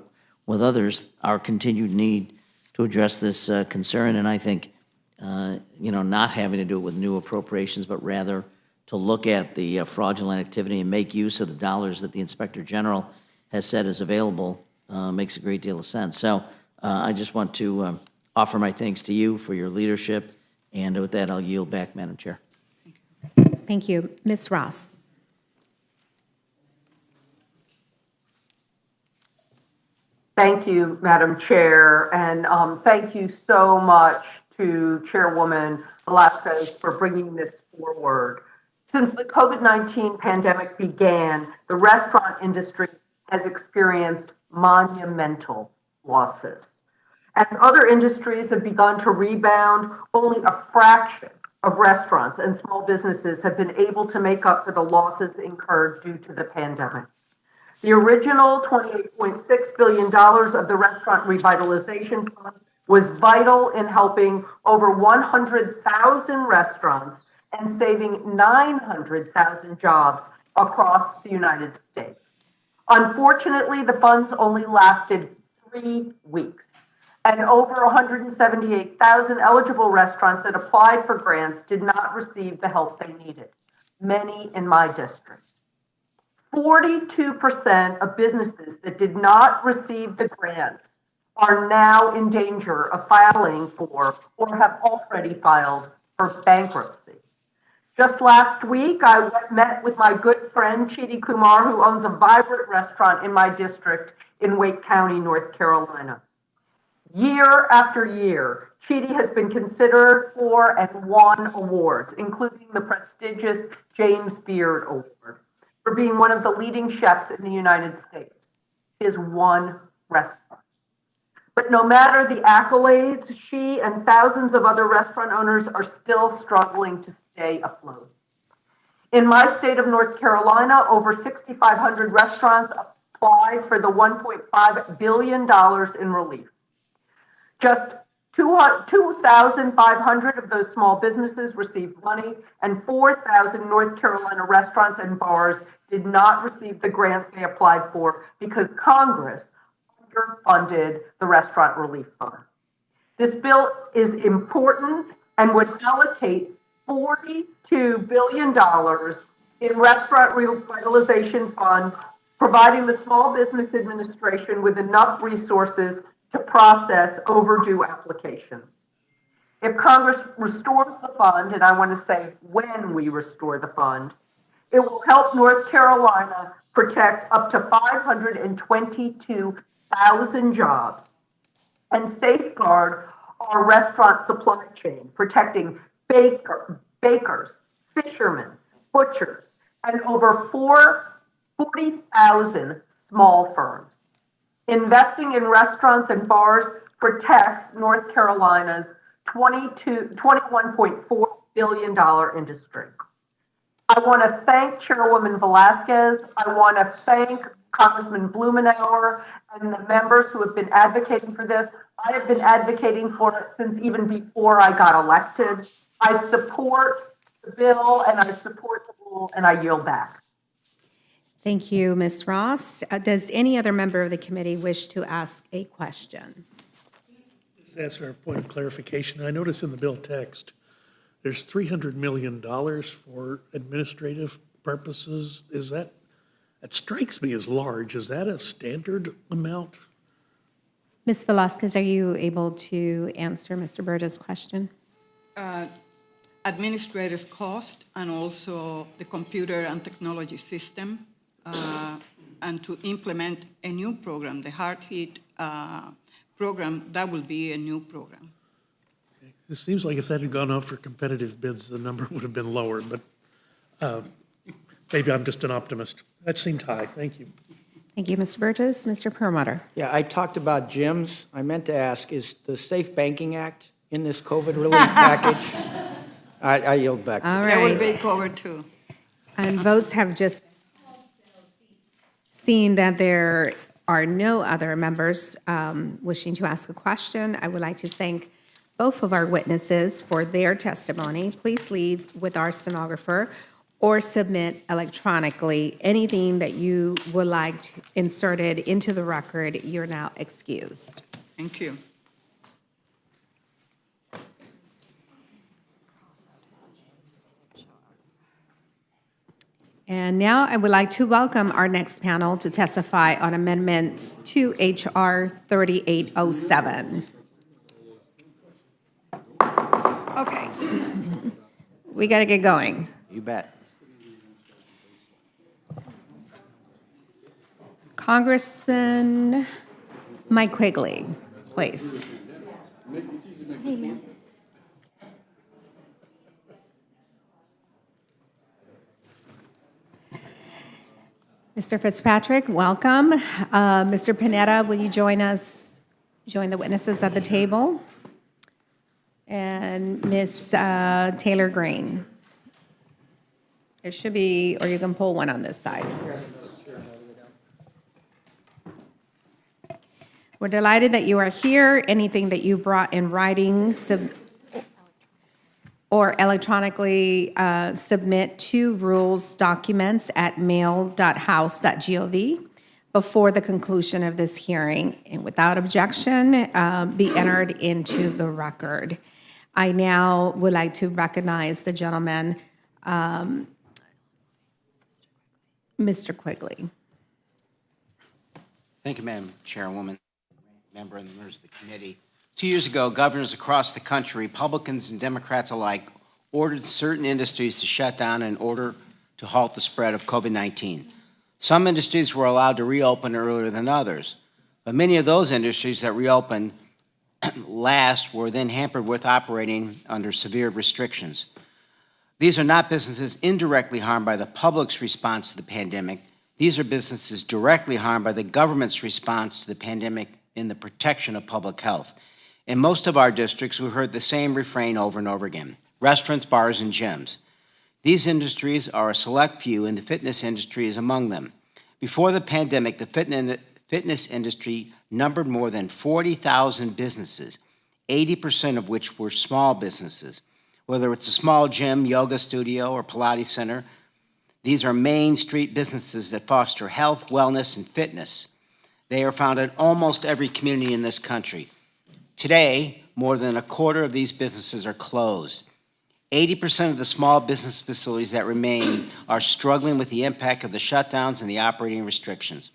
with others, our continued need to address this concern. And I think, not having to do it with new appropriations, but rather to look at the fraudulent activity and make use of the dollars that the Inspector General has said is available makes a great deal of sense. So I just want to offer my thanks to you for your leadership. And with that, I'll yield back, Madam Chair. Thank you. Ms. Ross. Thank you, Madam Chair, and thank you so much to Chairwoman Velasquez for bringing this forward. Since the COVID-19 pandemic began, the restaurant industry has experienced monumental losses. As other industries have begun to rebound, only a fraction of restaurants and small businesses have been able to make up for the losses incurred due to the pandemic. The original $28.6 billion of the Restaurant Revitalization Fund was vital in helping over 100,000 restaurants and saving 900,000 jobs across the United States. Unfortunately, the funds only lasted 3 weeks, and over 178,000 eligible restaurants that applied for grants did not receive the help they needed, many in my district. 42% of businesses that did not receive the grants are now in danger of filing for or have already filed for bankruptcy. Just last week, I met with my good friend, Chidi Kumar, who owns a vibrant restaurant in my district in Wake County, North Carolina. Year after year, Chidi has been considered for and won awards, including the prestigious James Beard Award, for being one of the leading chefs in the United States. His one restaurant. But no matter the accolades, she and thousands of other restaurant owners are still struggling to stay afloat. In my state of North Carolina, over 6,500 restaurants applied for the $1.5 billion in relief. Just 2,500 of those small businesses received money, and 4,000 North Carolina restaurants and bars did not receive the grants they applied for because Congress underfunded the Restaurant Relief Fund. This bill is important and would allocate $42 billion in Restaurant Revitalization Fund, providing the Small Business Administration with enough resources to process overdue applications. If Congress restores the fund, and I want to say when we restore the fund, it will help North Carolina protect up to 522,000 jobs and safeguard our restaurant supply chain, protecting bakers, fishermen, butchers, and over 40,000 small firms. Investing in restaurants and bars protects North Carolina's $21.4 billion industry. I want to thank Chairwoman Velasquez. I want to thank Congressman Blumenauer and the members who have been advocating for this. I have been advocating for it since even before I got elected. I support the bill and I support the rule, and I yield back. Thank you, Ms. Ross. Does any other member of the committee wish to ask a question? That's our point of clarification. I notice in the bill text, there's $300 million for administrative purposes. That strikes me as large. Is that a standard amount? Ms. Velasquez, are you able to answer Mr. Burgess' question? Administrative cost and also the computer and technology system, and to implement a new program, the hard hit program, that will be a new program. It seems like if that had gone out for competitive bids, the number would have been lower, but maybe I'm just an optimist. That seemed high. Thank you. Thank you, Mr. Burgess. Mr. Perlmutter. Yeah, I talked about gyms. I meant to ask, is the Safe Banking Act in this COVID relief package? I yield back. All That will right. be covered too. And votes have just seen that there are no other members wishing to ask a question. I would like to thank both of our witnesses for their testimony. Please leave with our stenographer or submit electronically anything that you would like inserted into the record. You're now excused. Thank you. And now I would like to welcome our next panel to testify on amendments to H.R. 3807. Okay. We got to get going. You bet. Congressman Mike Quigley, please. Hey, man. Mr. Fitzpatrick, welcome. Mr. Panetta, will you join the witnesses at the table? And Ms. Taylor Green. There should be, or you can pull one on this side. We're delighted that you are here. Anything that you brought in writing or electronically submit to rules documents at mail.house.gov before the conclusion of this hearing, and without objection, be entered into the record. I now would like to recognize the gentleman, Mr. Quigley. Thank you, Madam Chairwoman, member and members of the committee. 2 years ago, governors across the country, Republicans and Democrats alike, ordered certain industries to shut down in order to halt the spread of COVID-19. Some industries were allowed to reopen earlier than others, but many of those industries that reopened last were then hampered with operating under severe restrictions. These are not businesses indirectly harmed by the public's response to the pandemic. These are businesses directly harmed by the government's response to the pandemic in the protection of public health. In most of our districts, we heard the same refrain over and over again: restaurants, bars, and gyms. These industries are a select few, and the fitness industry is among them. Before the pandemic, the fitness industry numbered more than 40,000 businesses, 80% of which were small businesses. Whether it's a small gym, yoga studio, or Pilates center, these are Main Street businesses that foster health, wellness, and fitness. They are found in almost every community in this country. Today, more than a quarter of these businesses are closed. 80% of the small business facilities that remain are struggling with the impact of the shutdowns and the operating restrictions.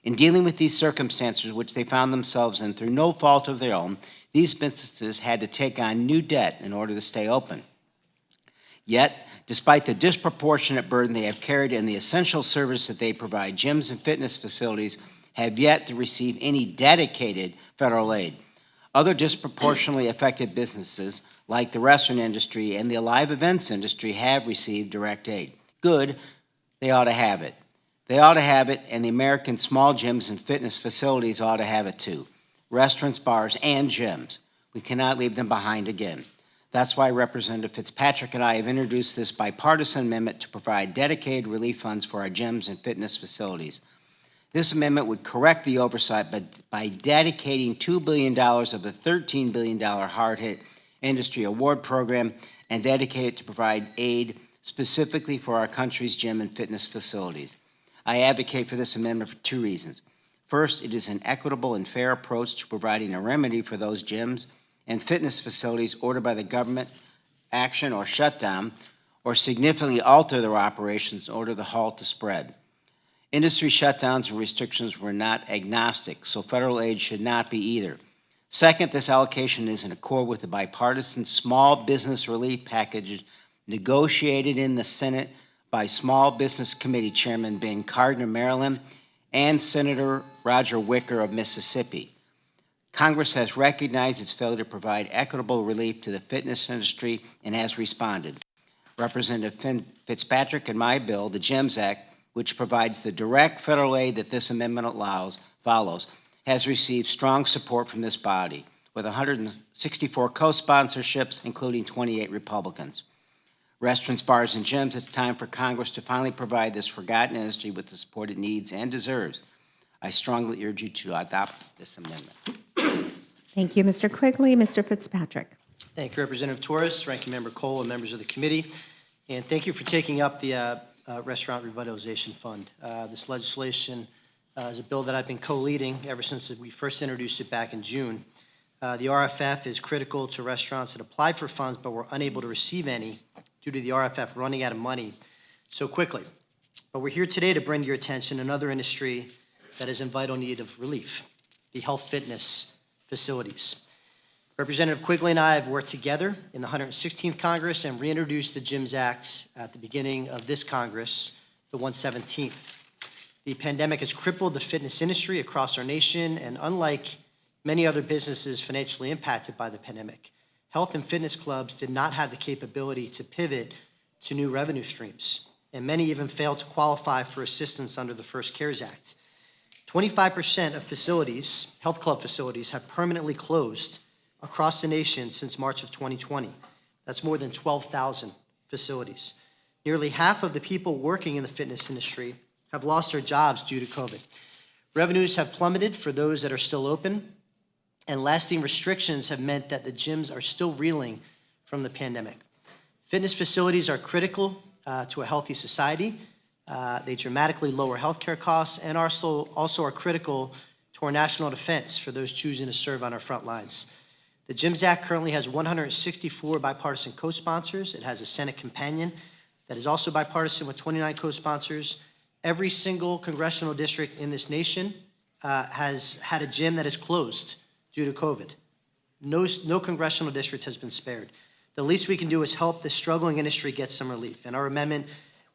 In dealing with these circumstances, which they found themselves in through no fault of their own, these businesses had to take on new debt in order to stay open. Yet, despite the disproportionate burden they have carried and the essential service that they provide, gyms and fitness facilities have yet to receive any dedicated federal aid. Other disproportionately affected businesses, like the restaurant industry and the live events industry, have received direct aid. Good, they ought to have it. They ought to have it, and the American small gyms and fitness facilities ought to have it too. Restaurants, bars, and gyms. We cannot leave them behind again. That's why Representative Fitzpatrick and I have introduced this bipartisan amendment to provide dedicated relief funds for our gyms and fitness facilities. This amendment would correct the oversight by dedicating $2 billion of the $13 billion hard-hit industry award program and dedicate it to provide aid specifically for our country's gym and fitness facilities. I advocate for this amendment for two reasons. First, it is an equitable and fair approach to providing a remedy for those gyms and fitness facilities ordered by the government action or shutdown or significantly alter their operations in order to halt the spread. Industry shutdowns and restrictions were not agnostic, so federal aid should not be either. Second, this allocation is in accord with the bipartisan small business relief package negotiated in the Senate by Small Business Committee Chairman Ben Cardin of Maryland and Senator Roger Wicker of Mississippi. Congress has recognized its failure to provide equitable relief to the fitness industry and has responded. Representative Fitzpatrick and my bill, the GEMS Act, which provides the direct federal aid that this amendment follows, has received strong support from this body, with 164 co-sponsorships, including 28 Republicans. Restaurants, bars, and gyms, it's time for Congress to finally provide this forgotten industry with the support it needs and deserves. I strongly urge you to adopt this amendment. Thank you, Mr. Quigley. Mr. Fitzpatrick. Thank you, Representative Torres, Ranking Member Cole, and members of the committee. And thank you for taking up the Restaurant Revitalization Fund. This legislation is a bill that I've been co-leading ever since we first introduced it back in June. The RFF is critical to restaurants that applied for funds but were unable to receive any due to the RFF running out of money so quickly. But we're here today to bring to your attention another industry that is in vital need of relief, the health fitness facilities. Representative Quigley and I have worked together in the 116th Congress and reintroduced the GYMS Act at the beginning of this Congress, the 117th. The pandemic has crippled the fitness industry across our nation, and unlike many other businesses financially impacted by the pandemic, health and fitness clubs did not have the capability to pivot to new revenue streams, and many even failed to qualify for assistance under the First CARES Act. 25% of facilities, health club facilities, have permanently closed across the nation since March of 2020. That's more than 12,000 facilities. Nearly half of the people working in the fitness industry have lost their jobs due to COVID. Revenues have plummeted for those that are still open, and lasting restrictions have meant that the gyms are still reeling from the pandemic. Fitness facilities are critical to a healthy society. They dramatically lower healthcare costs and also are critical to our national defense for those choosing to serve on our front lines. The GYMS Act currently has 164 bipartisan co-sponsors. It has a Senate companion that is also bipartisan with 29 co-sponsors. Every single congressional district in this nation has had a gym that is closed due to COVID. No congressional district has been spared. The least we can do is help the struggling industry get some relief. And our amendment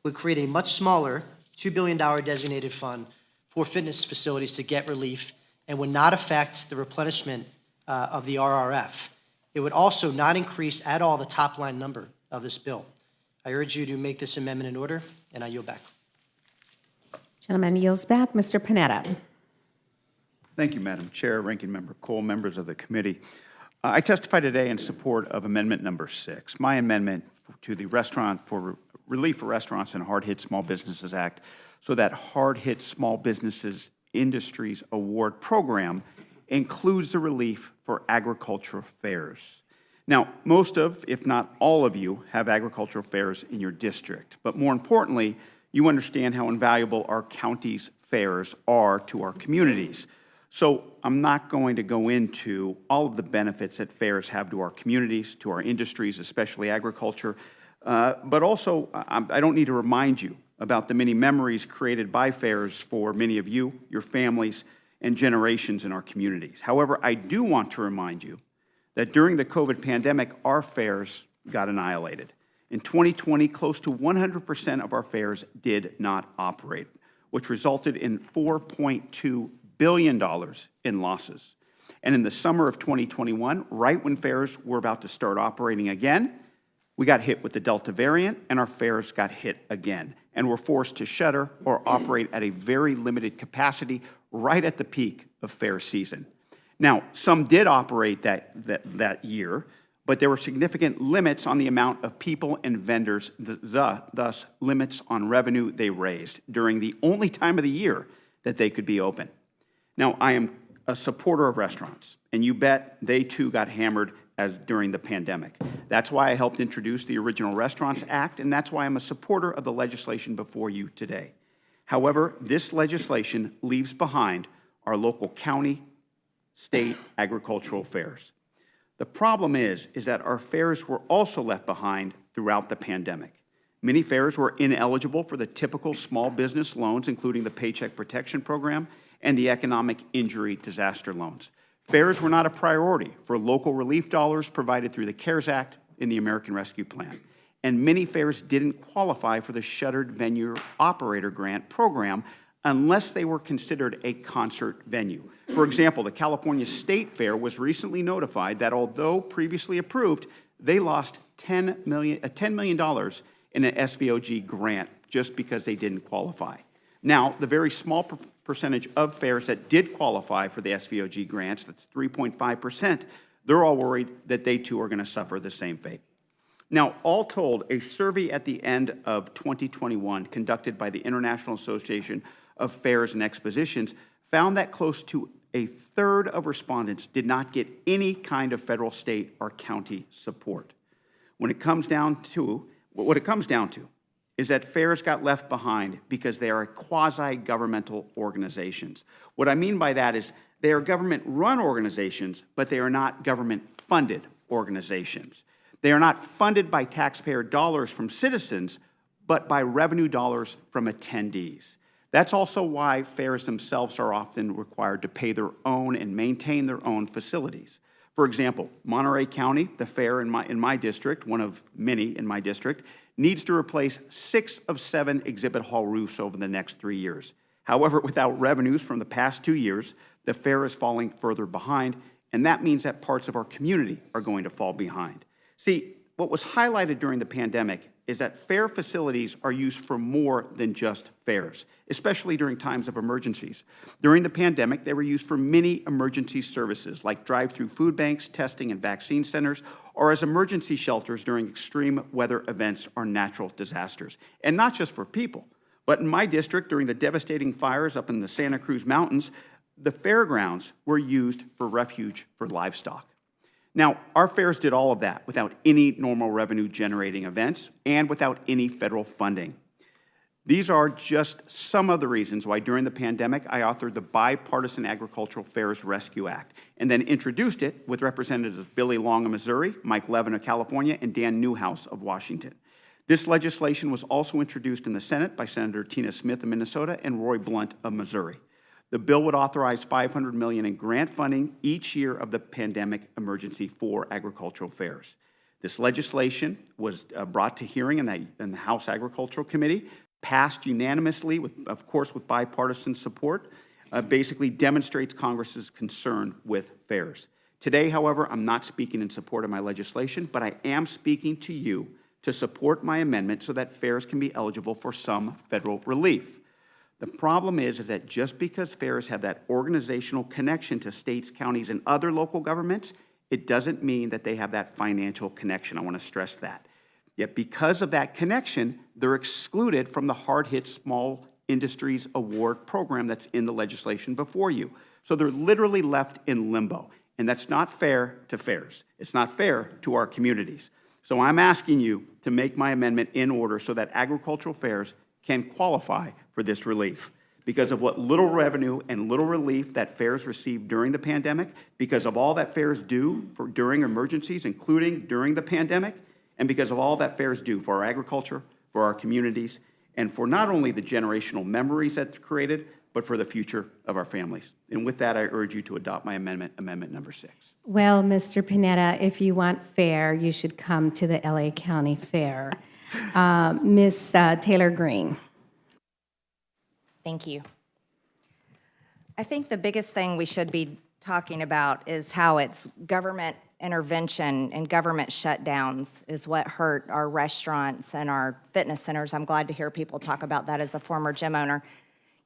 would create a much smaller $2 billion designated fund for fitness facilities to get relief and would not affect the replenishment of the RRF. It would also not increase at all the top line number of this bill. I urge you to make this amendment in order, and I yield back. Gentleman yields back. Mr. Panetta. Thank you, Madam Chair, Ranking Member Cole, members of the committee. I testify today in support of Amendment Number 6, my amendment to the Relief for Restaurants and Hard-Hit Small Businesses Act, so that Hard-Hit Small Businesses Industries Award Program includes the relief for agricultural fairs. Now, most of, if not all of you, have agricultural fairs in your district, but more importantly, you understand how invaluable our county's fairs are to our communities. So I'm not going to go into all of the benefits that fairs have to our communities, to our industries, especially agriculture, but also I don't need to remind you about the many memories created by fairs for many of you, your families, and generations in our communities. However, I do want to remind you that during the COVID pandemic, our fairs got annihilated. In 2020, close to 100% of our fairs did not operate, which resulted in $4.2 billion in losses. And in the summer of 2021, right when fairs were about to start operating again, we got hit with the Delta variant, and our fairs got hit again, and were forced to shutter or operate at a very limited capacity right at the peak of fair season. Now, some did operate that year, but there were significant limits on the amount of people and vendors, thus limits on revenue they raised during the only time of the year that they could be open. Now, I am a supporter of restaurants, and you bet they too got hammered during the pandemic. That's why I helped introduce the original Restaurants Act, and that's why I'm a supporter of the legislation before you today. However, this legislation leaves behind our local county, state agricultural fairs. The problem is that our fairs were also left behind throughout the pandemic. Many fairs were ineligible for the typical small business loans, including the Paycheck Protection Program and the Economic Injury Disaster Loans. Fairs were not a priority for local relief dollars provided through the CARES Act and the American Rescue Plan. And many fairs didn't qualify for the Shuttered Venue Operator Grant program unless they were considered a concert venue. For example, the California State Fair was recently notified that although previously approved, they lost $10 million in an SVOG grant just because they didn't qualify. Now, the very small percentage of fairs that did qualify for the SVOG grants, that's 3.5%, they're all worried that they too are going to suffer the same fate. Now, all told, a survey at the end of 2021 conducted by the International Association of Fairs and Expositions found that close to a third of respondents did not get any kind of federal, state, or county support. What it comes down to is that fairs got left behind because they are quasi-governmental organizations. What I mean by that is they are government-run organizations, but they are not government-funded organizations. They are not funded by taxpayer dollars from citizens, but by revenue dollars from attendees. That's also why fairs themselves are often required to pay their own and maintain their own facilities. For example, Monterey County, the fair in my district, one of many in my district, needs to replace 6 of 7 exhibit hall roofs over the next 3 years. However, without revenues from the past 2 years, the fair is falling further behind, and that means that parts of our community are going to fall behind. See, what was highlighted during the pandemic is that fair facilities are used for more than just fairs, especially during times of emergencies. During the pandemic, they were used for many emergency services like drive-through food banks, testing and vaccine centers, or as emergency shelters during extreme weather events or natural disasters. And not just for people, but in my district, during the devastating fires up in the Santa Cruz Mountains, the fairgrounds were used for refuge for livestock. Now, our fairs did all of that without any normal revenue-generating events and without any federal funding. These are just some of the reasons why during the pandemic I authored the Bipartisan Agricultural Fairs Rescue Act and then introduced it with Representatives Billy Long of Missouri, Mike Levin of California, and Dan Newhouse of Washington. This legislation was also introduced in the Senate by Senator Tina Smith of Minnesota and Roy Blunt of Missouri. The bill would authorize $500 million in grant funding each year of the pandemic emergency for agricultural fairs. This legislation was brought to hearing in the House Agricultural Committee, passed unanimously, of course with bipartisan support, basically demonstrates Congress's concern with fairs. Today, however, I'm not speaking in support of my legislation, but I am speaking to you to support my amendment so that fairs can be eligible for some federal relief. The problem is that just because fairs have that organizational connection to states, counties, and other local governments, it doesn't mean that they have that financial connection. I want to stress that. Yet because of that connection, they're excluded from the hard-hit small industries award program that's in the legislation before you. So they're literally left in limbo, and that's not fair to fairs. It's not fair to our communities. So I'm asking you to make my amendment in order so that agricultural fairs can qualify for this relief because of what little revenue and little relief that fairs received during the pandemic, because of all that fairs do for during emergencies, including during the pandemic, and because of all that fairs do for our agriculture, for our communities, and for not only the generational memories that's created, but for the future of our families. And with that, I urge you to adopt my amendment, amendment number 6. Well, Mr. Panetta, if you want fair, you should come to the LA County Fair. Ms. Taylor Green. Thank you. I think the biggest thing we should be talking about is how it's government intervention and government shutdowns is what hurt our restaurants and our fitness centers. I'm glad to hear people talk about that as a former gym owner.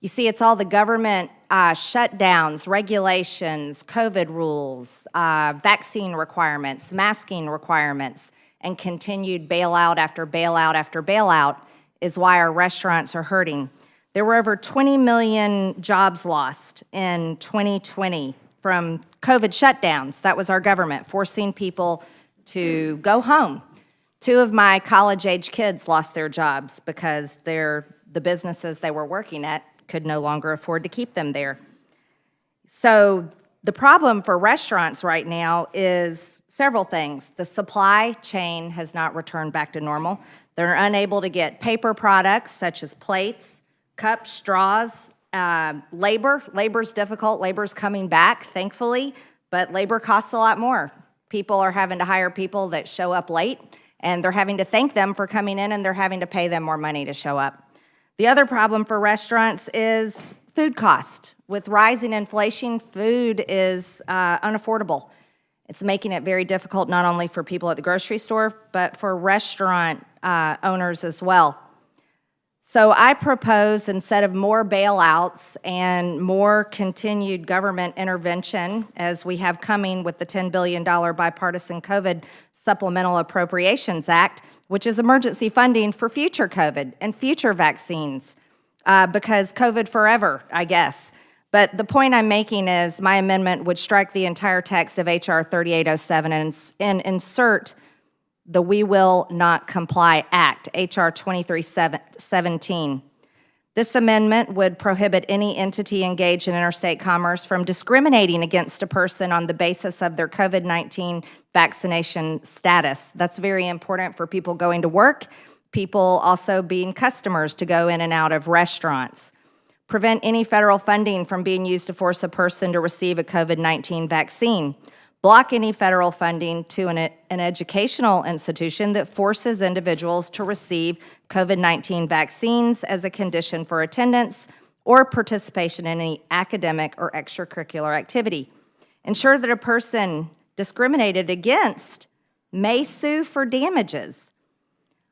You see, it's all the government shutdowns, regulations, COVID rules, vaccine requirements, masking requirements, and continued bailout after bailout after bailout is why our restaurants are hurting. There were over 20 million jobs lost in 2020 from COVID shutdowns. That was our government forcing people to go home. 2 of my college-age kids lost their jobs because the businesses they were working at could no longer afford to keep them there. So the problem for restaurants right now is several things. The supply chain has not returned back to normal. They're unable to get paper products such as plates, cups, straws, labor. Labor's difficult. Labor's coming back, thankfully, but labor costs a lot more. People are having to hire people that show up late, and they're having to thank them for coming in, and they're having to pay them more money to show up. The other problem for restaurants is food cost. With rising inflation, food is unaffordable. It's making it very difficult not only for people at the grocery store, but for restaurant owners as well. So I propose, instead of more bailouts and more continued government intervention, as we have coming with the $10 billion bipartisan COVID Supplemental Appropriations Act, which is emergency funding for future COVID and future vaccines, because COVID forever, I guess. But the point I'm making is my amendment would strike the entire text of H.R. 3807 and insert the We Will Not Comply Act, H.R. 2317. This amendment would prohibit any entity engaged in interstate commerce from discriminating against a person on the basis of their COVID-19 vaccination status. That's very important for people going to work, people also being customers to go in and out of restaurants. Prevent any federal funding from being used to force a person to receive a COVID-19 vaccine. Block any federal funding to an educational institution that forces individuals to receive COVID-19 vaccines as a condition for attendance or participation in any academic or extracurricular activity. Ensure that a person discriminated against may sue for damages.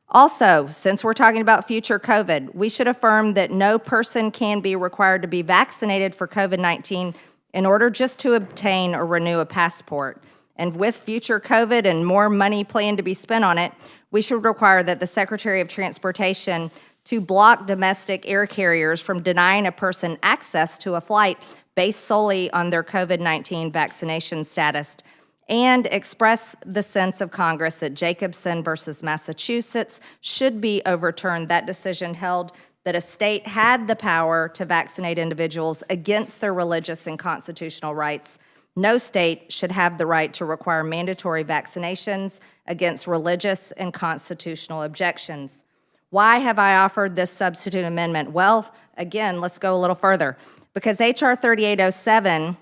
Also, since we're talking about future COVID, we should affirm that no person can be required to be vaccinated for COVID-19 in order just to obtain or renew a passport. And with future COVID and more money planned to be spent on it, we should require that the Secretary of Transportation to block domestic air carriers from denying a person access to a flight based solely on their COVID-19 vaccination status, and express the sense of Congress that Jacobson versus Massachusetts should be overturned. That decision held that a state had the power to vaccinate individuals against their religious and constitutional rights. No state should have the right to require mandatory vaccinations against religious and constitutional objections. Why have I offered this substitute amendment? Well, again, let's go a little further. Because H.R. 3807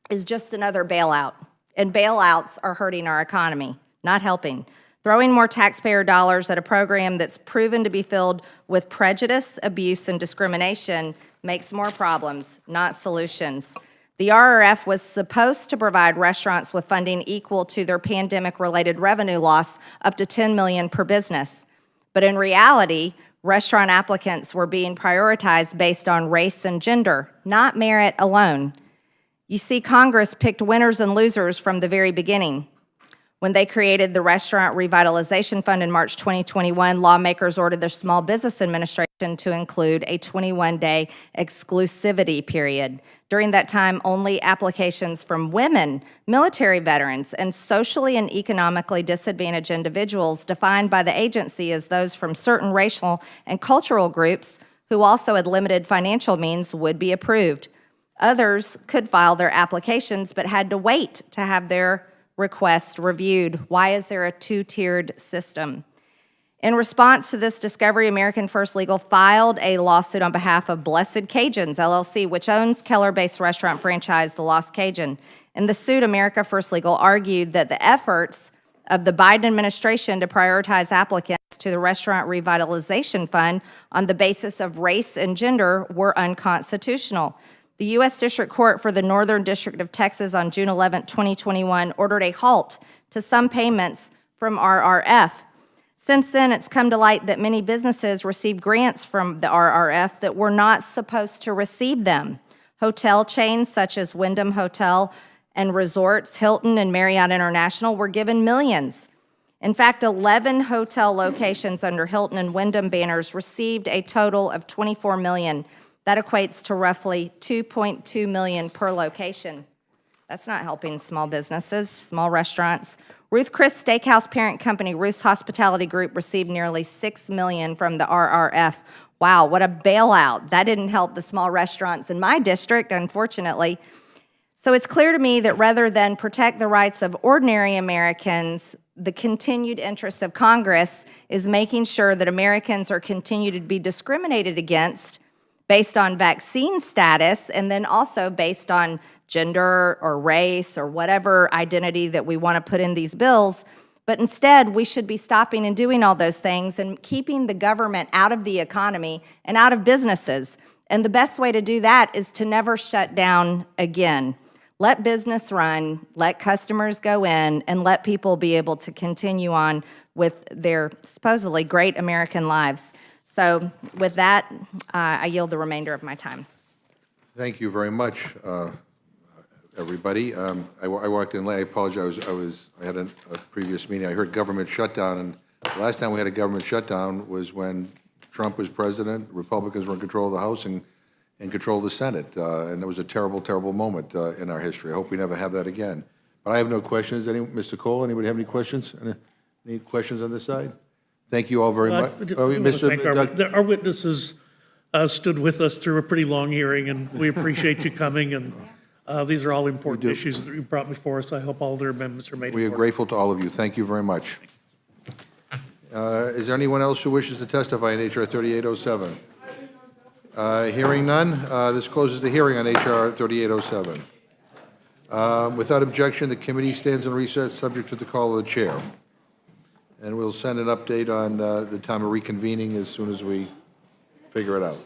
is just another bailout, and bailouts are hurting our economy, not helping. Throwing more taxpayer dollars at a program that's proven to be filled with prejudice, abuse, and discrimination makes more problems, not solutions. The RRF was supposed to provide restaurants with funding equal to their pandemic-related revenue loss, up to $10 million per business. But in reality, restaurant applicants were being prioritized based on race and gender, not merit alone. You see, Congress picked winners and losers from the very beginning. When they created the Restaurant Revitalization Fund in March 2021, lawmakers ordered the Small Business Administration to include a 21-day exclusivity period. During that time, only applications from women, military veterans, and socially and economically disadvantaged individuals defined by the agency as those from certain racial and cultural groups who also had limited financial means would be approved. Others could file their applications but had to wait to have their request reviewed. Why is there a two-tiered system? In response to this discovery, American First Legal filed a lawsuit on behalf of Blessed Cajuns, LLC, which owns Keller-based restaurant franchise The Lost Cajun. In the suit, America First Legal argued that the efforts of the Biden administration to prioritize applicants to the Restaurant Revitalization Fund on the basis of race and gender were unconstitutional. The U.S. District Court for the Northern District of Texas on June 11, 2021, ordered a halt to some payments from RRF, Since then, it's come to light that many businesses received grants from the RRF that were not supposed to receive them. Hotel chains such as Wyndham Hotel and Resorts, Hilton and Marriott International were given millions. In fact, 11 hotel locations under Hilton and Wyndham banners received a total of $24 million. That equates to roughly $2.2 million per location. That's not helping small businesses, small restaurants. Ruth Chris Steakhouse parent company, Ruth's Hospitality Group, received nearly $6 million from the RRF. Wow, what a bailout. That didn't help the small restaurants in my district, unfortunately. So it's clear to me that rather than protect the rights of ordinary Americans, the continued interest of Congress is making sure that Americans are continued to be discriminated against based on vaccine status, and then also based on gender or race or whatever identity that we want to put in these bills. But instead, we should be stopping and doing all those things and keeping the government out of the economy and out of businesses. And the best way to do that is to never shut down again. Let business run, let customers go in, and let people be able to continue on with their supposedly great American lives. So with that, I yield the remainder of my time. Thank you very much, everybody. I walked in late. I apologize. I had a previous meeting. I heard government shutdown, and the last time we had a government shutdown was when Trump was president, Republicans were in control of the House and control of the Senate, and it was a terrible, terrible moment in our history. I hope we never have that again. But I have no questions. Mr. Cole, anybody have any questions? Any questions on this side? Thank you all very much. Our witnesses stood with us through a pretty long hearing, and we appreciate you coming, and these are all important issues that you brought before us. I hope all their amendments are made. We are grateful to all of you. Thank you very much. Is there anyone else who wishes to testify in H.R. 3807? Hearing none, this closes the hearing on H.R. 3807. Without objection, the committee stands in recess, subject to the call of the chair. And we'll send an update on the time of reconvening as soon as we figure it out.